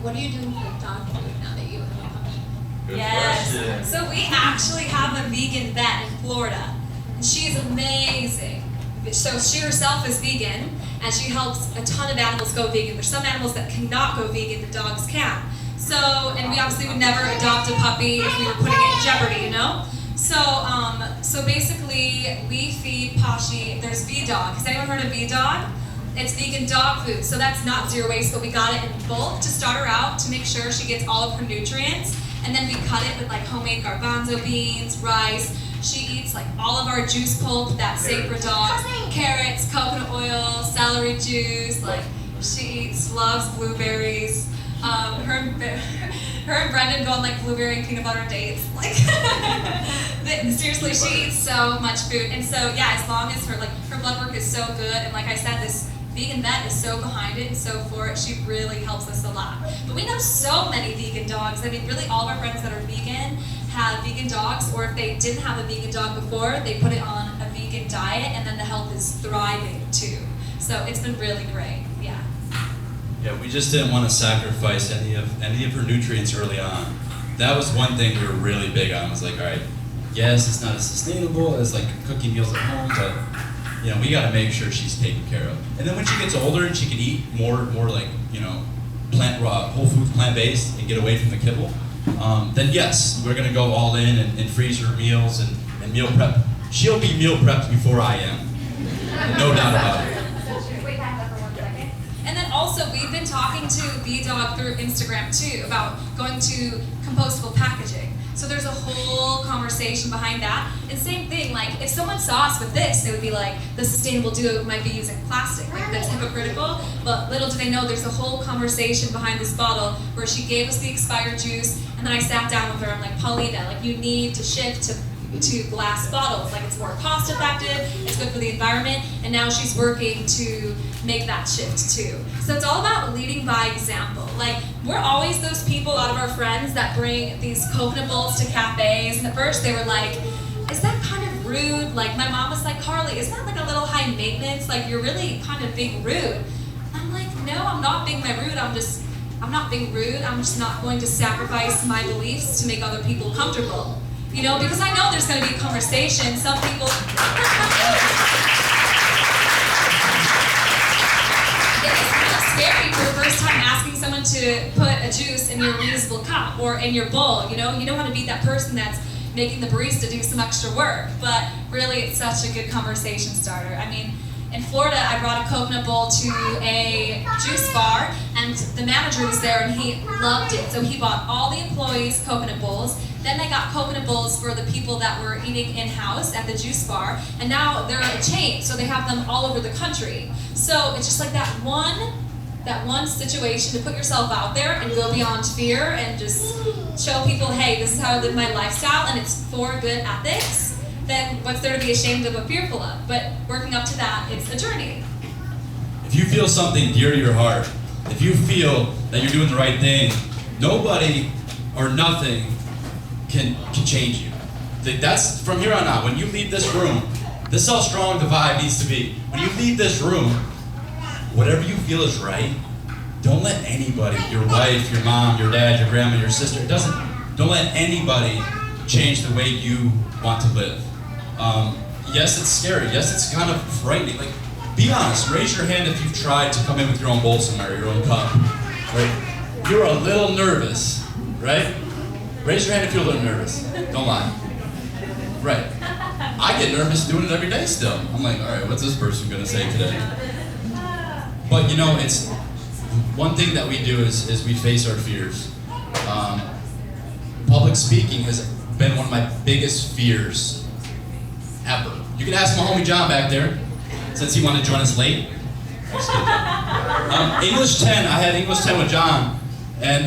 What are you doing for dog food now that you have a puppy? Good Yes. question. So we actually have a vegan vet in Florida. And she is amazing. So she herself is vegan, and she helps a ton of animals go vegan. There's some animals that cannot go vegan, the dogs can. So, and we obviously would never adopt a puppy if we were putting it in jeopardy, So basically, we feed Pashi, there's V-Dog. Has anyone heard of V-Dog? It's vegan dog food, so that's not zero waste, but we got it in bulk to start her out to make sure she gets all of her nutrients. And then we cut it with homemade garbanzo beans, rice. She eats all of our juice pulp, that sacred dog, carrots, coconut oil, celery juice. She loves blueberries. Her and Brendan go on blueberry and peanut butter dates. Seriously, she eats so much food. And so yeah, as long as her blood work is so good, and like I said, this vegan vet is so behind it and so for it, she really helps us a lot. But we know so many vegan dogs. I mean, really all of our friends that are vegan have vegan dogs, or if they didn't have a vegan dog before, they put it on a vegan diet, and then the health is thriving too. So it's been really great, yeah. Yeah, we just didn't want to sacrifice any of her nutrients early on. That was one thing we were really big on. Was all right, yes, it's not as sustainable as cooking meals at home, but we got to make sure she's taken care of. And then when she gets older and she can eat more whole foods, plant-based, and get away from the kibble, then yes, we're gonna go all in and freeze her meals and meal prep. She'll be meal prepped before I am, no doubt about it. Wait, back up for 1 second. And then also, we've been talking to V-Dog through Instagram too about going to compostable packaging. So there's a whole conversation behind that. And same thing, if someone saw us with this, they would be like, the sustainable duo might be using plastic. That's hypocritical. But little do they know, there's a whole conversation behind this bottle where she gave us the expired juice, and then I sat down with her. I'm like, Paulina, you need to shift to glass bottles. It's more cost effective, it's good for the environment, and now she's working to make that shift too. So it's all about leading by example. Like, we're always those people out of our friends that bring these coconut bowls to cafes, and at first they were like, is that kind of rude? Like, my mom was like, Carly, isn't that like a little high maintenance? Like, you're really kind of being rude. I'm like, no, I'm not being rude. I'm not being rude. I'm just not going to sacrifice my beliefs to make other people comfortable. You know, because I know there's going to be a conversation. Some people. It's kind of scary for the first time asking someone to put a juice in your reusable cup or in your bowl. You know, you don't want to be that person that's making the barista do some extra work, but really it's such a good conversation starter. I mean, in Florida, I brought a coconut bowl to a juice bar, and the manager was there, and he loved it. So he bought all the employees coconut bowls. Then they got coconut bowls for the people that were eating in-house at the juice bar, and now they're a chain, so they have them all over the country. So it's just like that one situation to put yourself out there and go beyond fear and just show people, hey, this is how I live my lifestyle, and it's for good ethics. Then what's there to be ashamed of or fearful of? But working up to that, it's a journey. If you feel something dear to your heart, if you feel that you're doing the right thing, nobody or nothing can change you. That's from here on out. When you leave this room, this is how strong the vibe needs to be. When you leave this room, whatever you feel is right, don't let anybody, your wife, your mom, your dad, your grandma, your sister, don't let anybody change the way you want to live. Yes, it's scary. Yes, it's kind of frightening. Like, be honest. Raise your hand if you've tried to come in with your own bowl somewhere, your own cup. Right? You're a little nervous, right? Raise your hand if you're a little nervous. Don't lie. Right. I get nervous doing it every day still. I'm like, all right, what's this person going to say today? But you know, it's one thing that we do is we face our fears. Public speaking has been one of my biggest fears ever. You can ask my homie John back there, since he wanted to join us late. Just kidding. English 10, I had English 10 with John, and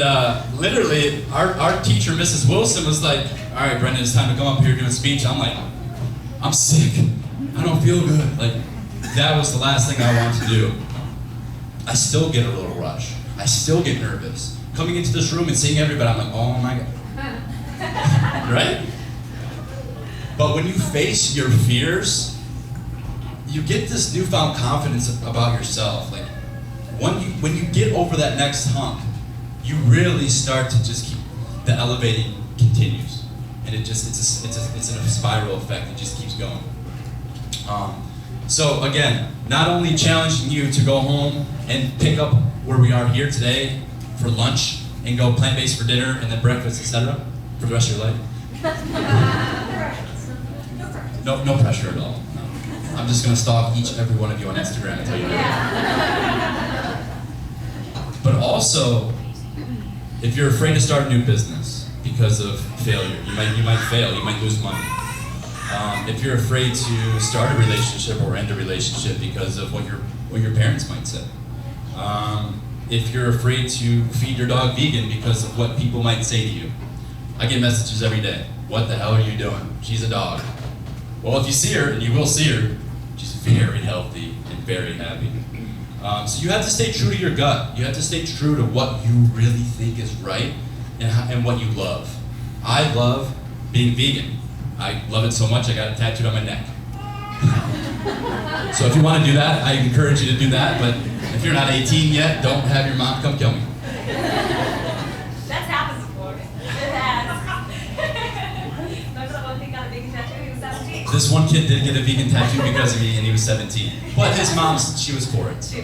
literally our teacher, Mrs. Wilson, was like, all right, Brendan, it's time to come up here and do a speech. I'm like, I'm sick. I don't feel good. Like, that was the last thing I wanted to do. I still get a little rush. I still get nervous. Coming into this room and seeing everybody, I'm like, oh my God. Right? But when you face your fears, you get this newfound confidence about yourself. Like, when you get over that next hump, you really start to just keep, the elevating continues. And it's in a spiral effect, it just keeps going. So again, not only challenging you to go home and pick up where we are here today for lunch and go plant-based for dinner and then breakfast, etc. for the rest of your life. No pressure at all. No. I'm just gonna stalk each and every one of you on Instagram and tell you that. But also, if you're afraid to start a new business because of failure, you might fail, you might lose money. If you're afraid to start a relationship or end a relationship because of what your parents might say. If you're afraid to feed your dog vegan because of what people might say to you. I get messages every day. What the hell are you doing? She's a dog. Well, if you see her, and you will see her, she's very healthy and very happy. So you have to stay true to your gut. You have to stay true to what you really think is right and what you love. I love being vegan. I love it so much I got it tattooed on my neck. So if you want to do that, I encourage you to do that, but if you're not 18 yet, don't have your mom come kill me. That's happened before. It has. Remember that one kid got a vegan tattoo? He was 17. This one kid did get a vegan tattoo because of me, and he was 17. But his mom, she was for it. So.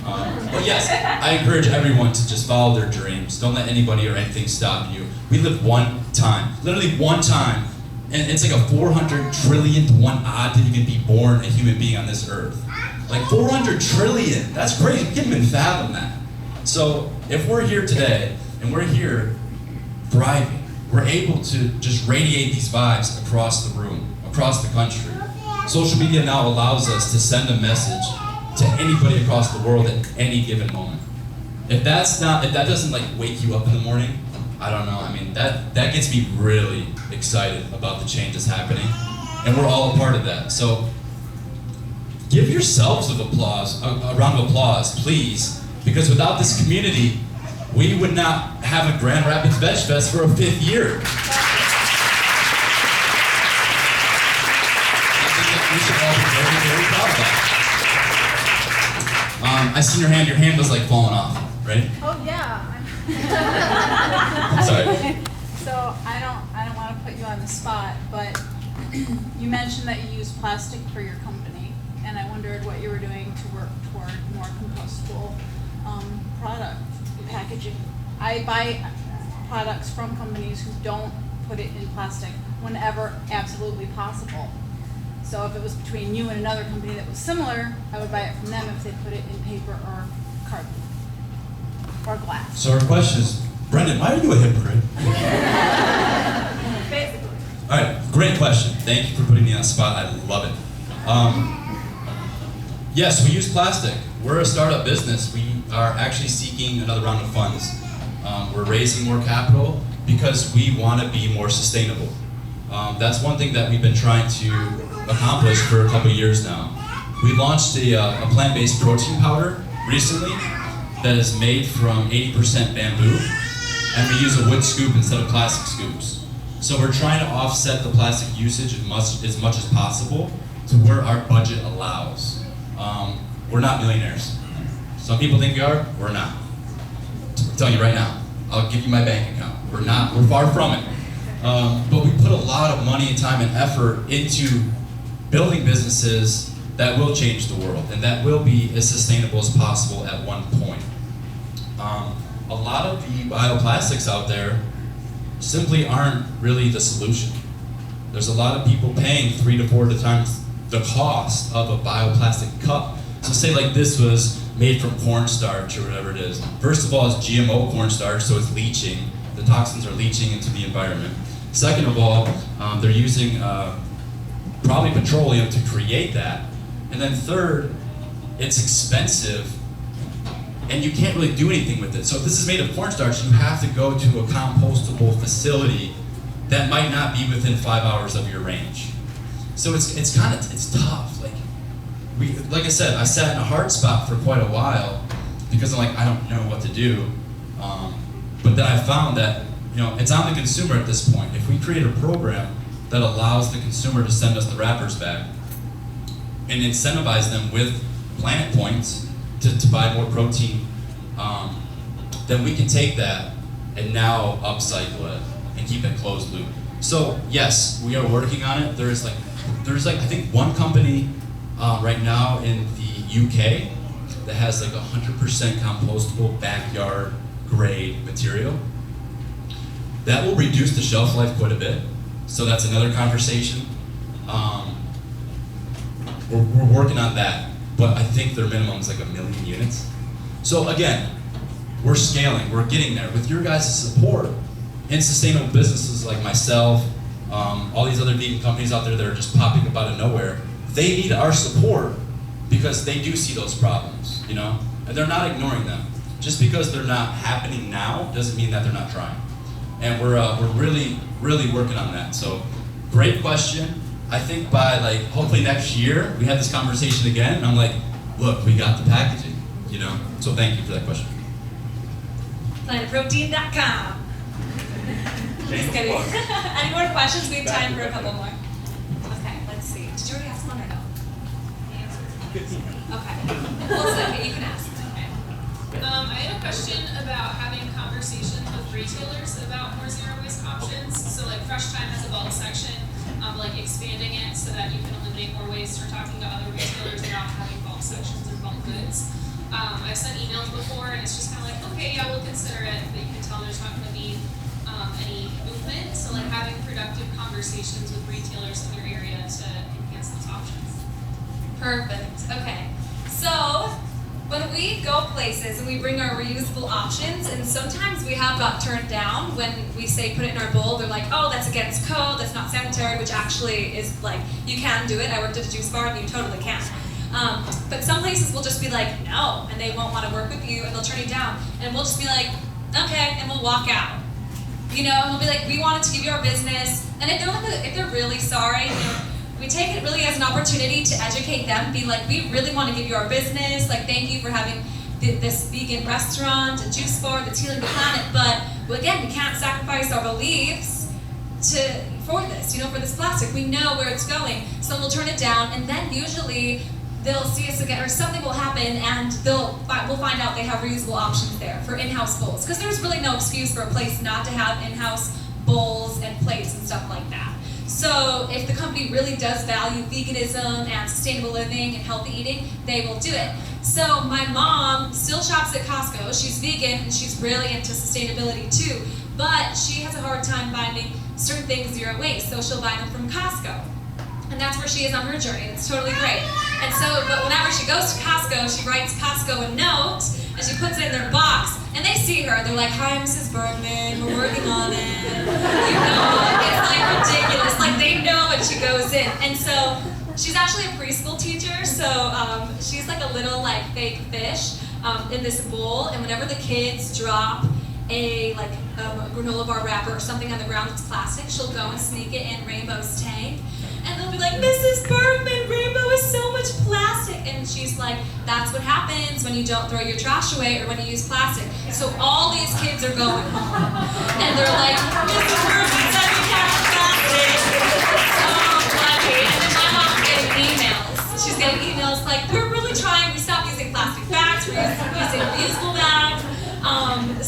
But yes, I encourage everyone to just follow their dreams. Don't let anybody or anything stop you. We live one time, literally one time, and it's like a 400 trillionth one odd to even be born a human being on this earth. Like 400 trillion, that's crazy. You can't even fathom that. So if we're here today, and we're here thriving, we're able to just radiate these vibes across the room, across the country. Social media now allows us to send a message to anybody across the world at any given moment. If that doesn't like wake you up in the morning, I don't know. I mean, that gets me really excited about the change that's happening, and we're all a part of that. So give yourselves a round of applause, please, because without this community, we would not have a Grand Rapids VegFest for a 5th year. I think that we should all be very, very proud of that. I seen your hand was like falling off, right? Oh yeah. Sorry. So I don't want to put you on the spot, but you mentioned that you use plastic for your company, and I wondered what you were doing to work toward more compostable product packaging. I buy products from companies who don't put it in plastic whenever absolutely possible. So if it was between you and another company that was similar, I would buy it from them if they put it in paper or cardboard or glass. So our question is, Brendan, why are you a hypocrite? Basically. All right, great question. Thank you for putting me on the spot. I love it. Yes, we use plastic. We're a startup business. We are actually seeking another round of funds. We're raising more capital because we want to be more sustainable. That's one thing that we've been trying to accomplish for a couple of years now. We launched a plant-based protein powder recently that is made from 80% bamboo, and we use a wood scoop instead of plastic scoops. So we're trying to offset the plastic usage as much as possible to where our budget allows. We're not millionaires. Some people think we are, we're not. I'm telling you right now, I'll give you my bank account. We're far from it. But we put a lot of money and time and effort into building businesses that will change the world and that will be as sustainable as possible at one point. A lot of the bioplastics out there simply aren't really the solution. There's a lot of people paying 3 to 4 times the cost of a bioplastic cup. So say like this was made from cornstarch or whatever it is. First of all, it's GMO cornstarch, so it's leaching. The toxins are leaching into the environment. Second of all, they're using probably petroleum to create that. And then third, it's expensive and you can't really do anything with it. So if this is made of cornstarch, you have to go to a compostable facility that might not be within 5 hours of your range. So it's tough. Like I said, I sat in a hard spot for quite a while because I'm like, I don't know what to do. But then I found that, it's on the consumer at this point. If we create a program that allows the consumer to send us the wrappers back and incentivize them with Planet Points to buy more protein, then we can take that and now upcycle it and keep it closed loop. So yes, we are working on it. There's I think one company right now in the UK that has 100% compostable backyard grade material. That will reduce the shelf life quite a bit. So that's another conversation. We're working on that, but I think their minimum is 1 million units. So again, we're scaling, we're getting there. With your guys' support and sustainable businesses like myself, all these other vegan companies out there that are just popping up out of nowhere, they need our support because they do see those problems, and they're not ignoring them. Just because they're not happening now doesn't mean that they're not trying. And we're really, really working on that. So, great question. I think by hopefully next year we have this conversation again, and I'm like, look, we got the packaging, So thank you for that question. PlanetProtein.com. Just kidding. Any more questions? We have time for a couple more. Okay, let's see. Did you already ask one or no? Okay. Well, okay, you can ask. I had a question about having conversations with retailers about more zero waste options. So Fresh Time has a bulk section, expanding it so that you can eliminate more waste, or talking to other retailers about having bulk sections or bulk goods. I've sent emails before and it's just kind of okay, yeah, we'll consider it, but you can tell there's not going to be any movement. So having productive conversations with retailers in your area to enhance those options. Perfect. Okay. So when we go places and we bring our reusable options, and sometimes we have got turned down when we say put it in our bowl, they're like, oh, that's against code, that's not sanitary, which actually is you can do it. I worked at a juice bar and you totally can. But some places will just be like, no, and they won't want to work with you and they'll turn you down. And we'll just be like, okay, and we'll walk out. And we'll be like, we wanted to give you our business. And if they're really sorry, we take it really as an opportunity to educate them, be like, we really want to give you our business, like thank you for having this vegan restaurant, a juice bar that's healing the planet, but again, we can't sacrifice our beliefs for this, for this plastic. We know where it's going, so we'll turn it down, and then usually they'll see us again, or something will happen, and we'll find out they have reusable options there for in-house bowls, because there's really no excuse for a place not to have in-house bowls and plates and stuff like that. So if the company really does value veganism and sustainable living and healthy eating, they will do it. So my mom still shops at Costco. She's vegan and she's really into sustainability too, but she has a hard time finding certain things zero waste, so she'll buy them from Costco. And that's where she is on her journey. It's totally great. And so, but whenever she goes to Costco, she writes Costco a note, and she puts it in their box, and they see her. They're like, "Hi, Mrs. Bergman, we're working on it." It's like ridiculous. Like they know when she goes in. And so, she's actually a preschool teacher, so she's like a little like fake fish in this bowl, and whenever the kids drop a granola bar wrapper or something on the ground that's plastic, she'll go and sneak it in Rainbow's tank. And they'll be like, "Mrs. Bergman, Rainbow is so much plastic." And she's like, "That's what happens when you don't throw your trash away or when you use plastic." So all these kids are going home. And they're like, "Mrs. Bergman said we can't have plastic." So funny. And then my mom's getting emails. She's getting emails like, "We're really trying. We stopped using plastic bags. We're using reusable bags."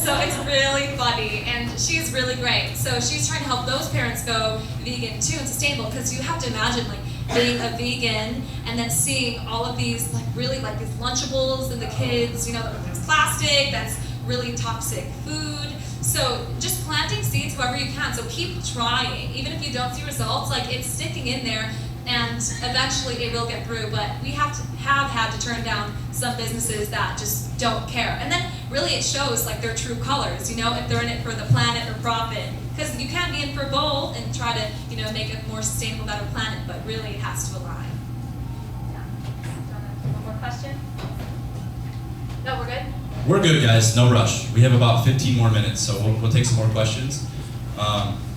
So it's really funny, and she's really great. So she's trying to help those parents go vegan too and sustainable, because you have to imagine like being a vegan and then seeing all of these really these Lunchables and the kids, it's plastic, that's really toxic food. So just planting seeds wherever you can. So keep trying, even if you don't see results, it's sticking in there. And eventually it will get through, but we have had to turn down some businesses that just don't care. And then really it shows their true colors, if they're in it for the planet or profit. Because you can be in for both and try to, make a more sustainable, better planet, but really it has to align. Yeah. One more question? No, we're good? We're good, guys. No rush. We have about 15 more minutes, so we'll take some more questions.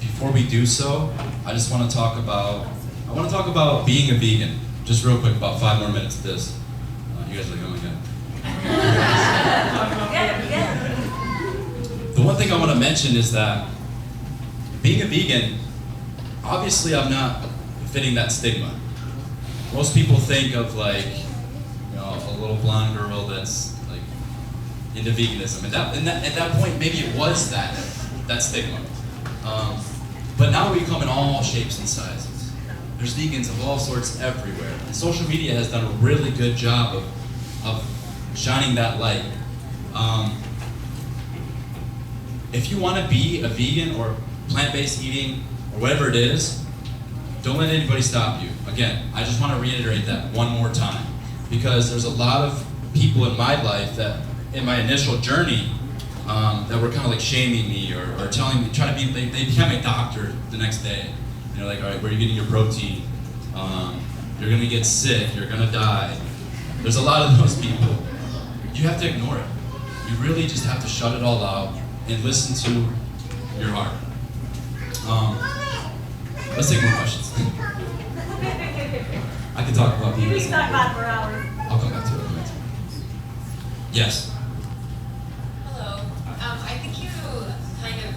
Before we do so, I just want to talk about being a vegan. Just real quick, about 5 more minutes of this. You guys are like, "Oh my god." The one thing I want to mention is that being a vegan, obviously I'm not fitting that stigma. Most people think of a little blonde girl that's into veganism. At that point, maybe it was that stigma. But now we come in all shapes and sizes. There's vegans of all sorts everywhere. And social media has done a really good job of shining that light. If you want to be a vegan or plant-based eating or whatever it is, don't let anybody stop you. Again, I just want to reiterate that one more time, because there's a lot of people in my life that, in my initial journey, that were kind of shaming me or telling me, they became a doctor the next day. All right, where are you getting your protein? You're gonna get sick, you're gonna die. There's a lot of those people. You have to ignore it. You really just have to shut it all out and listen to your heart. Let's take more questions. I can talk about veganism. We can talk about it for hours. I'll come back to it. Yes. Hello. I think you kind of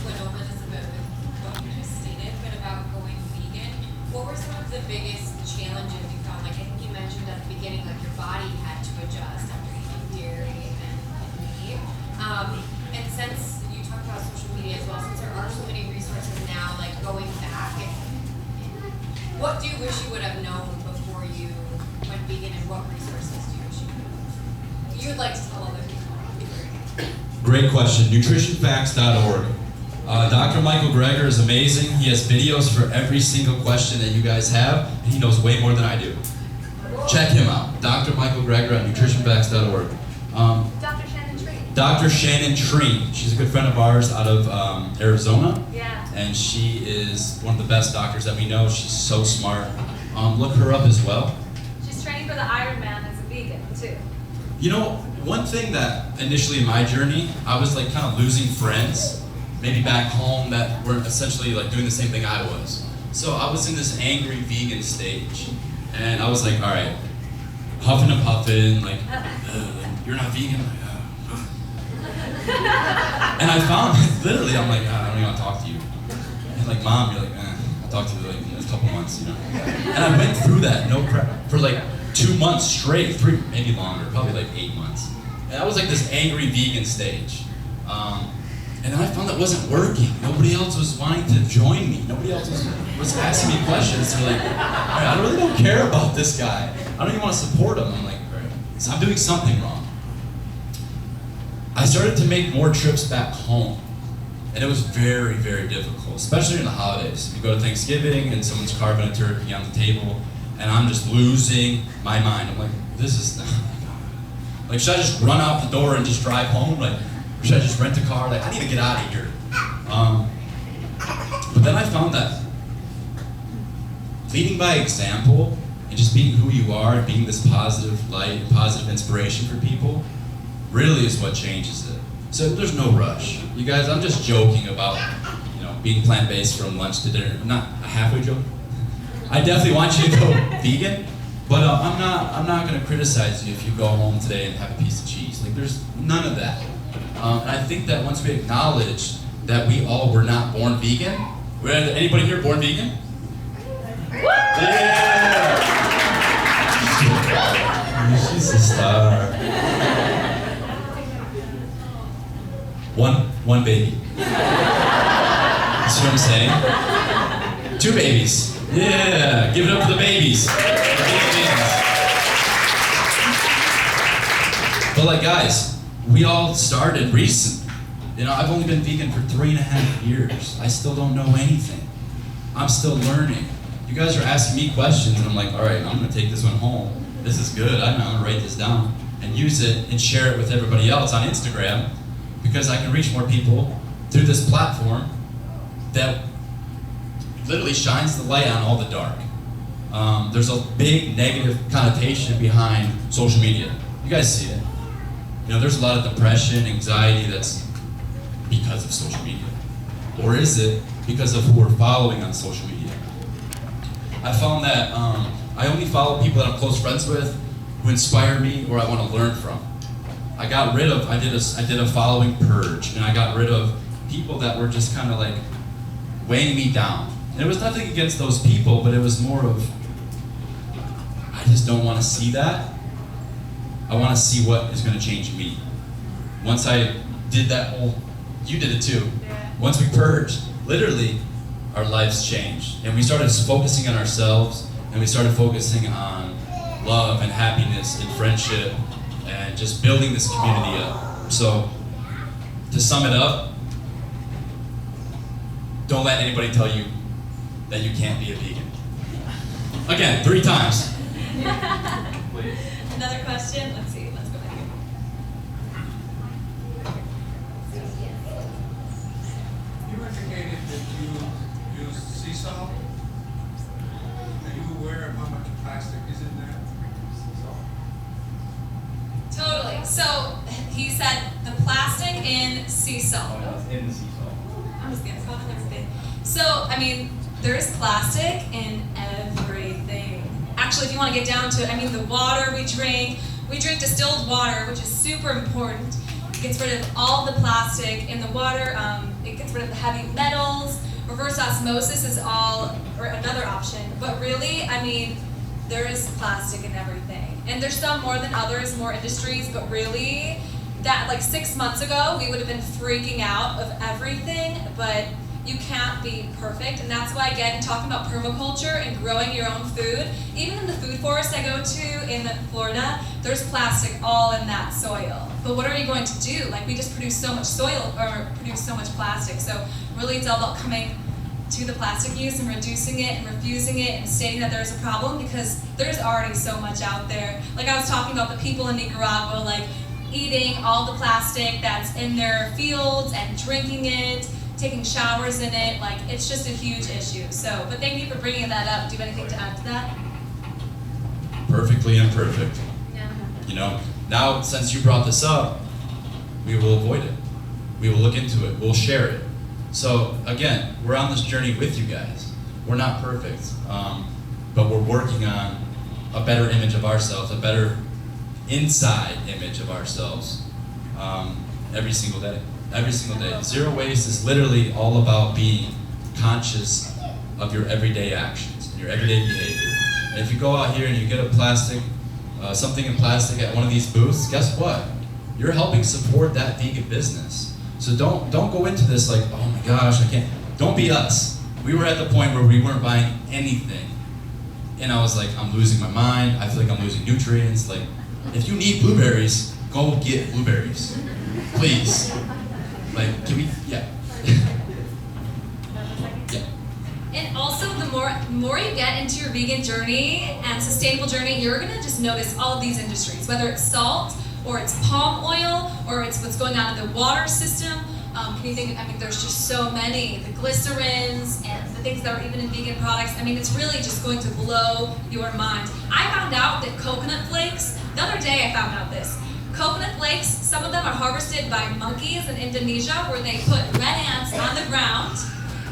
went over this a bit with what you just stated, but about going vegan. What were some of the biggest challenges you found? I think you mentioned at the beginning, your body had to adjust after eating dairy and meat. And since you talked about social media as well, since there are so many resources now, going back, what do you wish you would have known before you went vegan, and what resources do you wish you would like to tell other people? Great question. Nutritionfacts.org. Dr. Michael Greger is amazing. He has videos for every single question that you guys have, and he knows way more than I do. Check him out. Dr. Michael Greger at nutritionfacts.org. Dr. Shannon Tree. Dr. Shannon Tree. She's a good friend of ours out of Arizona. Yeah. And she is one of the best doctors that we know. She's so smart. Look her up as well. She's training for the Ironman as a vegan too. One thing that initially in my journey, I was kind of losing friends, maybe back home, that were essentially doing the same thing I was. So I was in this angry vegan stage, and I was like, all right, huffing and puffing, like, you're not vegan? Like, and I found, literally, I'm like, I don't even want to talk to you. And like, Mom, you're like, I'll talk to you like in a couple months, you know? And I went through that, no prep, for like 2 months straight, 3, maybe longer, probably like 8 months. And I was like this angry vegan stage. And then I found that wasn't working. Nobody else was wanting to join me. Nobody else was asking me questions. They're like, all right, I really don't care about this guy. I don't even want to support him. I'm like, all right, so I'm doing something wrong. I started to make more trips back home. And it was very, very difficult, especially in the holidays. You go to Thanksgiving and someone's carving a turkey on the table, and I'm just losing my mind. I'm like, this is, like, should I just run out the door and just drive home? Like, or should I just rent a car? Like, I need to get out of here. But then I found that leading by example and just being who you are and being this positive light, positive inspiration for people really is what changes it. So there's no rush. You guys, I'm just joking about, you know, being plant-based from lunch to dinner. I'm not a halfway joke. I definitely want you to go vegan, but I'm not going to criticize you if you go home today and have a piece of cheese. Like, there's none of that. And I think that once we acknowledge that we all were not born vegan, anybody here born vegan? Yeah! She's a star. One baby. See what I'm saying? 2 babies. Yeah, give it up for the babies. But like, guys, we all started recent. You know, I've only been vegan for 3.5 years. I still don't know anything. I'm still learning. You guys are asking me questions, and I'm like, all right, I'm gonna take this one home. This is good. I'm gonna write this down and use it and share it with everybody else on Instagram, because I can reach more people through this platform that literally shines the light on all the dark. There's a big negative connotation behind social media. You guys see it. You know, there's a lot of depression, anxiety that's because of social media. Or is it because of who we're following on social media? I found that I only follow people that I'm close friends with, who inspire me or I want to learn from. I did a following purge, and I got rid of people that were just kind of like weighing me down. And it was nothing against those people, but it was more of, I just don't want to see that. I want to see what is going to change me. Once I did that whole, you did it too. Yeah. Once we purged, literally, our lives changed. And we started focusing on ourselves, and we started focusing on love and happiness and friendship and just building this community up. So, to sum it up, don't let anybody tell you that you can't be a vegan. Again, 3 times. Another question? Let's see. Let's go back here. You indicated that you use sea salt. Are you aware of how much plastic is in that? Totally. So he said the plastic in sea salt. Oh, no, it's in the sea salt. I'm just gonna call it everything. So, I mean, there's plastic in everything. Actually, if you want to get down to it, I mean, the water we drink distilled water, which is super important. It gets rid of all the plastic in the water. It gets rid of the heavy metals. Reverse osmosis is another option. But really, I mean, there is plastic in everything. And there's some more than others, more industries, but really, that like 6 months ago, we would have been freaking out of everything, but you can't be perfect. And that's why, again, talking about permaculture and growing your own food, even in the food forest I go to in Florida, there's plastic all in that soil. But what are you going to do? Like, we just produce so much soil, or produce so much plastic. So really, it's all about coming to the plastic use and reducing it and refusing it and stating that there's a problem, because there's already so much out there. Like I was talking about the people in Nicaragua, like eating all the plastic that's in their fields and drinking it, taking showers in it. Like, it's just a huge issue. So, but thank you for bringing that up. Do you have anything to add to that? Perfectly imperfect. Yeah. You know, now since you brought this up, we will avoid it. We will look into it. We'll share it. So again, we're on this journey with you guys. We're not perfect, but we're working on a better image of ourselves, a better inside image of ourselves every single day. Every single day. Zero waste is literally all about being conscious of your everyday actions, your everyday behavior. And if you go out here and you get a plastic, something in plastic at one of these booths, guess what? You're helping support that vegan business. So don't go into this like, oh my gosh, I can't. Don't be us. We were at the point where we weren't buying anything. And I was like, I'm losing my mind. I feel like I'm losing nutrients. Like, if you need blueberries, go get blueberries. Please. Like, can we, yeah. Yeah. And also, the more you get into your vegan journey and sustainable journey, you're gonna just notice all of these industries, whether it's salt, or it's palm oil, or it's what's going on in the water system. Can you think, I mean, there's just so many, the glycerins and the things that are even in vegan products. I mean, it's really just going to blow your mind. I found out that coconut flakes, the other day I found out this. Coconut flakes, some of them are harvested by monkeys in Indonesia, where they put red ants on the ground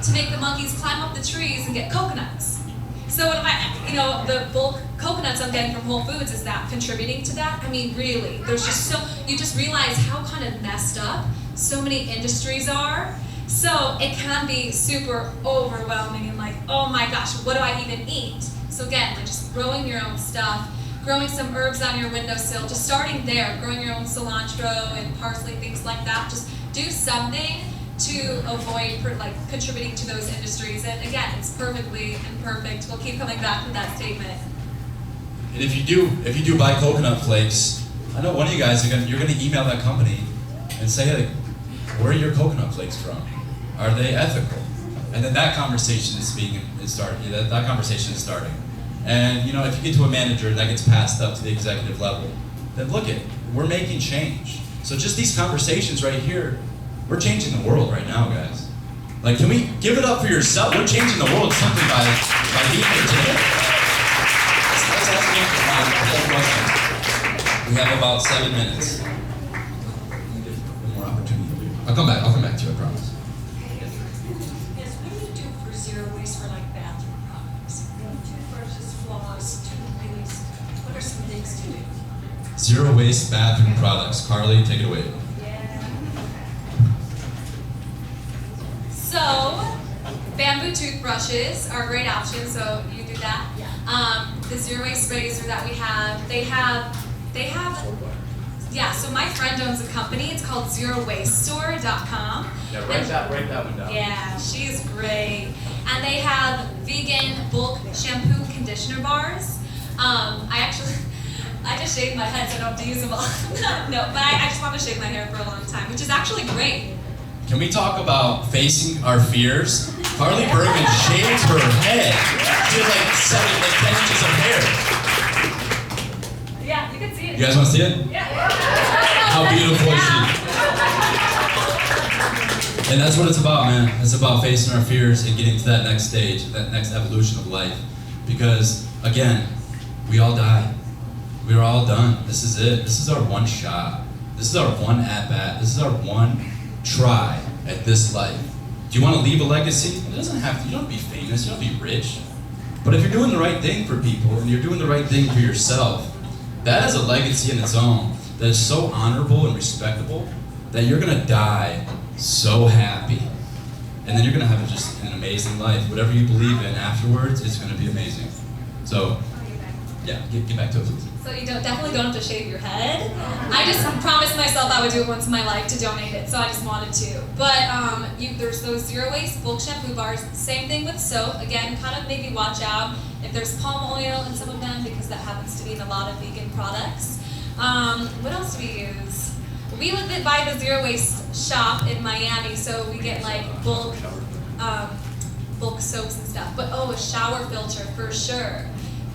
to make the monkeys climb up the trees and get coconuts. So what am I, the bulk coconuts I'm getting from Whole Foods, is that contributing to that? I mean, really, there's just you just realize how kind of messed up so many industries are. So it can be super overwhelming and like, oh my gosh, what do I even eat? So again, like just growing your own stuff, growing some herbs on your windowsill, just starting there, growing your own cilantro and parsley, things like that. Just do something to avoid contributing to those industries. And again, it's perfectly imperfect. We'll keep coming back to that statement. And if you do buy coconut flakes, I know one of you guys you're gonna email that company and say, like, where are your coconut flakes from? Are they ethical? And then that conversation is starting. That conversation is starting. And if you get to a manager and that gets passed up to the executive level, then look we're making change. So just these conversations right here, we're changing the world right now, guys. Like, can we give it up for yourself? We're changing the world simply by being here today. Let's ask me a question. We have about 7 minutes. One more opportunity. I'll come back to you, I promise. Yes, what do you do for zero waste for like bathroom products? Toothbrushes, floss, toothpaste. What are some things to do? Zero waste bathroom products. Carly, take it away. So, bamboo toothbrushes are a great option, so you do that. The zero waste razor that we have, so my friend owns a company, it's called zerowastestore.com. Yeah, write that one down. Yeah, she's great. And they have vegan bulk shampoo conditioner bars. I just shaved my head so I don't have to use them all. No, but I just want to shave my hair for a long time, which is actually great. Can we talk about facing our fears? Carly Bergman shaved her head. She has like 10 inches of hair. Yeah, you can see it. You guys want to see it? Yeah. How beautiful is she? And that's what it's about, man. It's about facing our fears and getting to that next stage, that next evolution of life. Because, again, we all die. We are all done. This is it. This is our one shot. This is our one at-bat. This is our one try at this life. Do you want to leave a legacy? It doesn't have to. You don't have to be famous. You don't have to be rich. But if you're doing the right thing for people and you're doing the right thing for yourself, that is a legacy in its own that is so honorable and respectable that you're going to die so happy. And then you're going to have just an amazing life. Whatever you believe in afterwards, it's going to be amazing. So, yeah, get back to it, please. So you definitely don't have to shave your head. I just promised myself I would do it once in my life to donate it, so I just wanted to. But there's those zero waste bulk shampoo bars. Same thing with soap. Again, kind of maybe watch out if there's palm oil in some of them, because that happens to be in a lot of vegan products. What else do we use? We live by the zero waste shop in Miami, so we get like bulk soaps and stuff. But a shower filter for sure.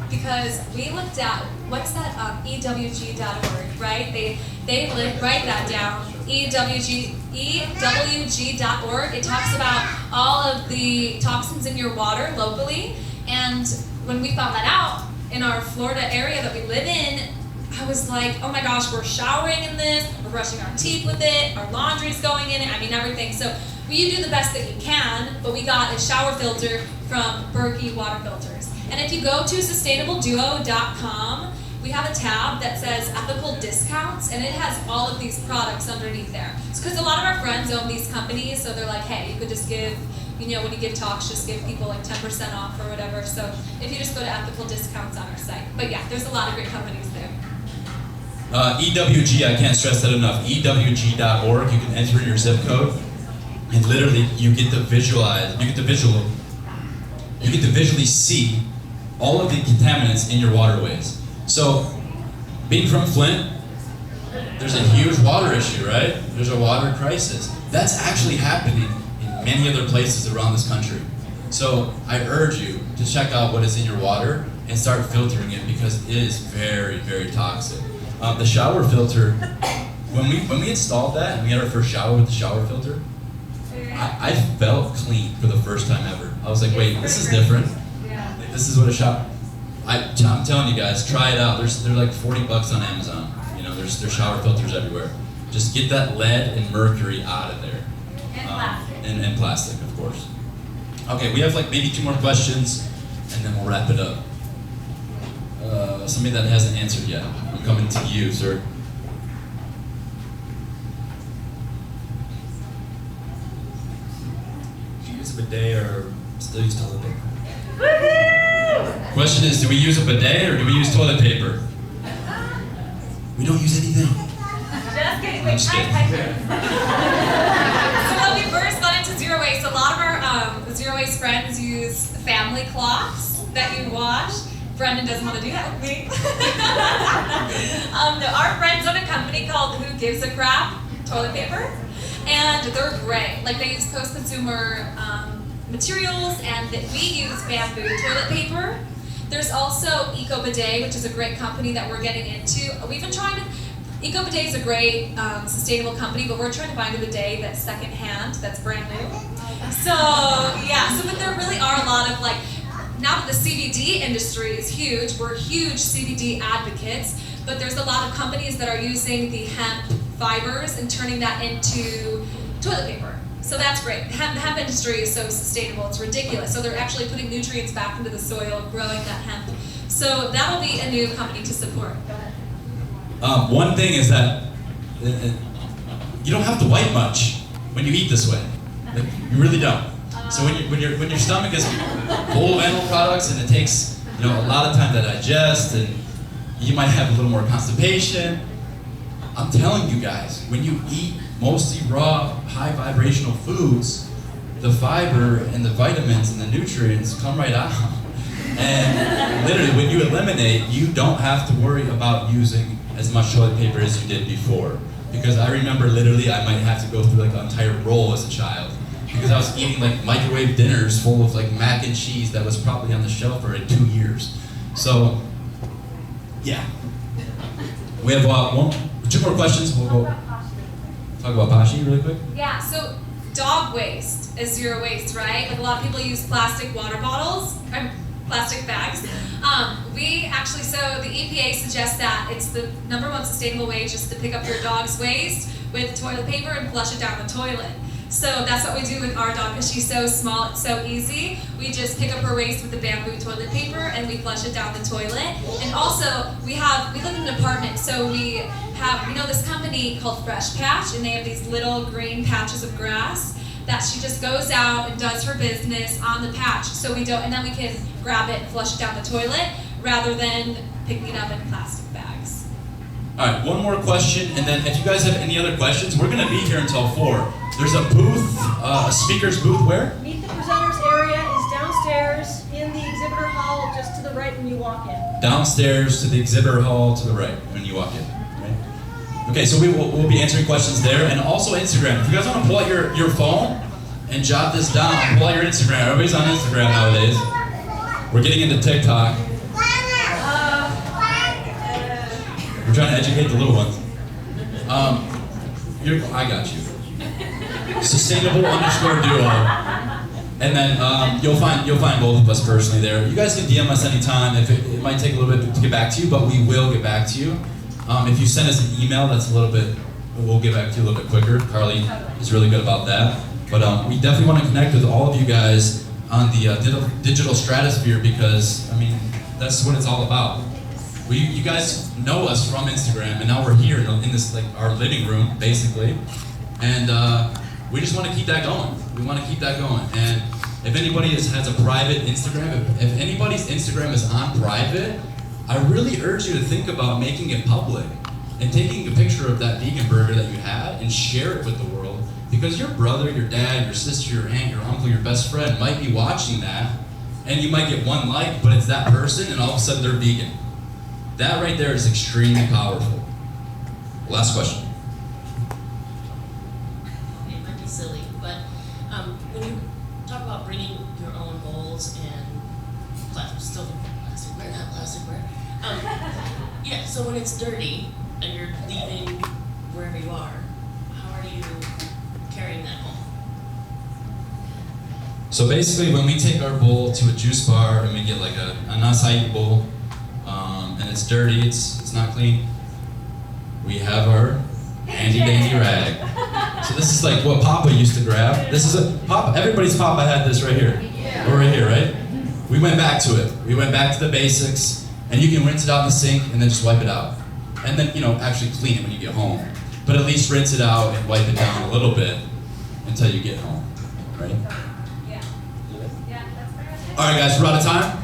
Because we looked at, what's that, EWG.org, right? They write that down, EWG.org. It talks about all of the toxins in your water locally. And when we found that out in our Florida area that we live in, I was like, oh my gosh, we're showering in this, we're brushing our teeth with it, our laundry's going in it, I mean everything. So we do the best that we can, but we got a shower filter from Berkey Water Filters. And if you go to sustainableduo.com, we have a tab that says ethical discounts, and it has all of these products underneath there. It's because a lot of our friends own these companies, so they're like, hey, you could just give, you know, when you give talks, just give people like 10% off or whatever. So if you just go to ethical discounts on our site. But yeah, there's a lot of great companies there. EWG, I can't stress that enough. EWG.org, you can enter in your zip code, and literally you get to visualize, you get to visually see all of the contaminants in your waterways. So, being from Flint, there's a huge water issue, right? There's a water crisis. That's actually happening in many other places around this country. So, I urge you to check out what is in your water and start filtering it, because it is very, very toxic. The shower filter, when we installed that and we had our first shower with the shower filter, I felt clean for the first time ever. I was like, wait, this is different. Like, this is what a shower. I'm telling you guys, try it out. They're like $40 on Amazon. You know, there's shower filters everywhere. Just get that lead and mercury out of there. And plastic. And plastic, of course. Okay, we have like maybe 2 more questions, and then we'll wrap it up. Somebody that hasn't answered yet. I'm coming to you, sir. Do you use a bidet or still use toilet paper? Question is, do we use a bidet or do we use toilet paper? We don't use anything. Just kidding. I'm just kidding. So when we first got into zero waste, a lot of our zero waste friends use family cloths that you wash. Brendan doesn't want to do that with me. Our friends own a company called Who Gives a Crap Toilet Paper, and they're great. Like, they use post-consumer materials, and that we use bamboo toilet paper. There's also Eco Bidet, which is a great company that we're getting into. We've been trying to. Eco Bidet is a great sustainable company, but we're trying to find a bidet that's secondhand, that's brand new. So yeah, but there really are a lot of like. Now that the CBD industry is huge, we're huge CBD advocates, but there's a lot of companies that are using the hemp fibers and turning that into toilet paper. So that's great. The hemp industry is so sustainable, it's ridiculous. So they're actually putting nutrients back into the soil, growing that hemp. So that'll be a new company to support. Go ahead. One thing is that you don't have to wipe much when you eat this way. Like, you really don't. So when your stomach is full of animal products and it takes a lot of time to digest, and you might have a little more constipation. I'm telling you guys, when you eat mostly raw, high vibrational foods, the fiber and the vitamins and the nutrients come right out. And literally, when you eliminate, you don't have to worry about using as much toilet paper as you did before. Because I remember literally I might have to go through like an entire roll as a child. Because I was eating like microwave dinners full of like mac and cheese that was probably on the shelf for like 2 years. So, yeah. We have 2 more questions. We'll go talk about Pashi really quick. Yeah, so dog waste is zero waste, right? Like, a lot of people use plastic water bottles, or plastic bags. We actually, so the EPA suggests that it's the #1 sustainable way just to pick up your dog's waste with toilet paper and flush it down the toilet. So that's what we do with our dog, because she's so small, it's so easy. We just pick up her waste with the bamboo toilet paper and we flush it down the toilet. And also, we live in an apartment, so we know this company called Fresh Patch, and they have these little green patches of grass that she just goes out and does her business on the patch. So and then we can grab it and flush it down the toilet rather than picking it up in plastic bags. All right, 1 more question, and then if you guys have any other questions, we're gonna be here until 4. There's a booth, a speaker's booth where? Meet the presenters area is downstairs in the exhibitor hall, just to the right when you walk in. Downstairs to the exhibitor hall to the right when you walk in, right? Okay, so we'll be answering questions there, and also Instagram. If you guys want to pull out your phone and jot this down, pull out your Instagram. Everybody's on Instagram nowadays. We're getting into TikTok. We're trying to educate the little ones. I got you. Sustainable_duo. And then you'll find both of us personally there. You guys can DM us anytime. It might take a little bit to get back to you, but we will get back to you. If you send us an email, we'll get back to you a little bit quicker. Carly is really good about that. But we definitely want to connect with all of you guys on the digital stratosphere because, I mean, that's what it's all about. You guys know us from Instagram, and now we're here in this, like, our living room, basically. And we just want to keep that going. We want to keep that going. And if anybody has a private Instagram, if anybody's Instagram is on private, I really urge you to think about making it public and taking a picture of that vegan burger that you had and share it with the world. Because your brother, your dad, your sister, your aunt, your uncle, your best friend might be watching that, and you might get one like, but it's that person, and all of a sudden they're vegan. That right there is extremely powerful. Last question. It might be silly, but when you talk about bringing your own bowls and plasticware, not plasticware. Yeah, so when it's dirty and you're leaving wherever you are, how are you carrying that home? So basically, when we take our bowl to a juice bar and we get like an acai bowl, and it's dirty, it's not clean, we have our handy dandy rag. So this is like what Papa used to grab. This is Papa. Everybody's Papa had this right here. We're right here, right? We went back to it. We went back to the basics, and you can rinse it out in the sink and then just wipe it out, and then actually clean it when you get home. But at least rinse it out and wipe it down a little bit until you get home, right? Yeah, that's fair. All right, guys, we're out of time.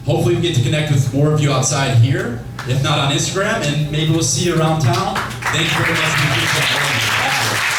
Hopefully we get to connect with more of you outside here, if not on Instagram, and maybe we'll see you around town. Thank you very much.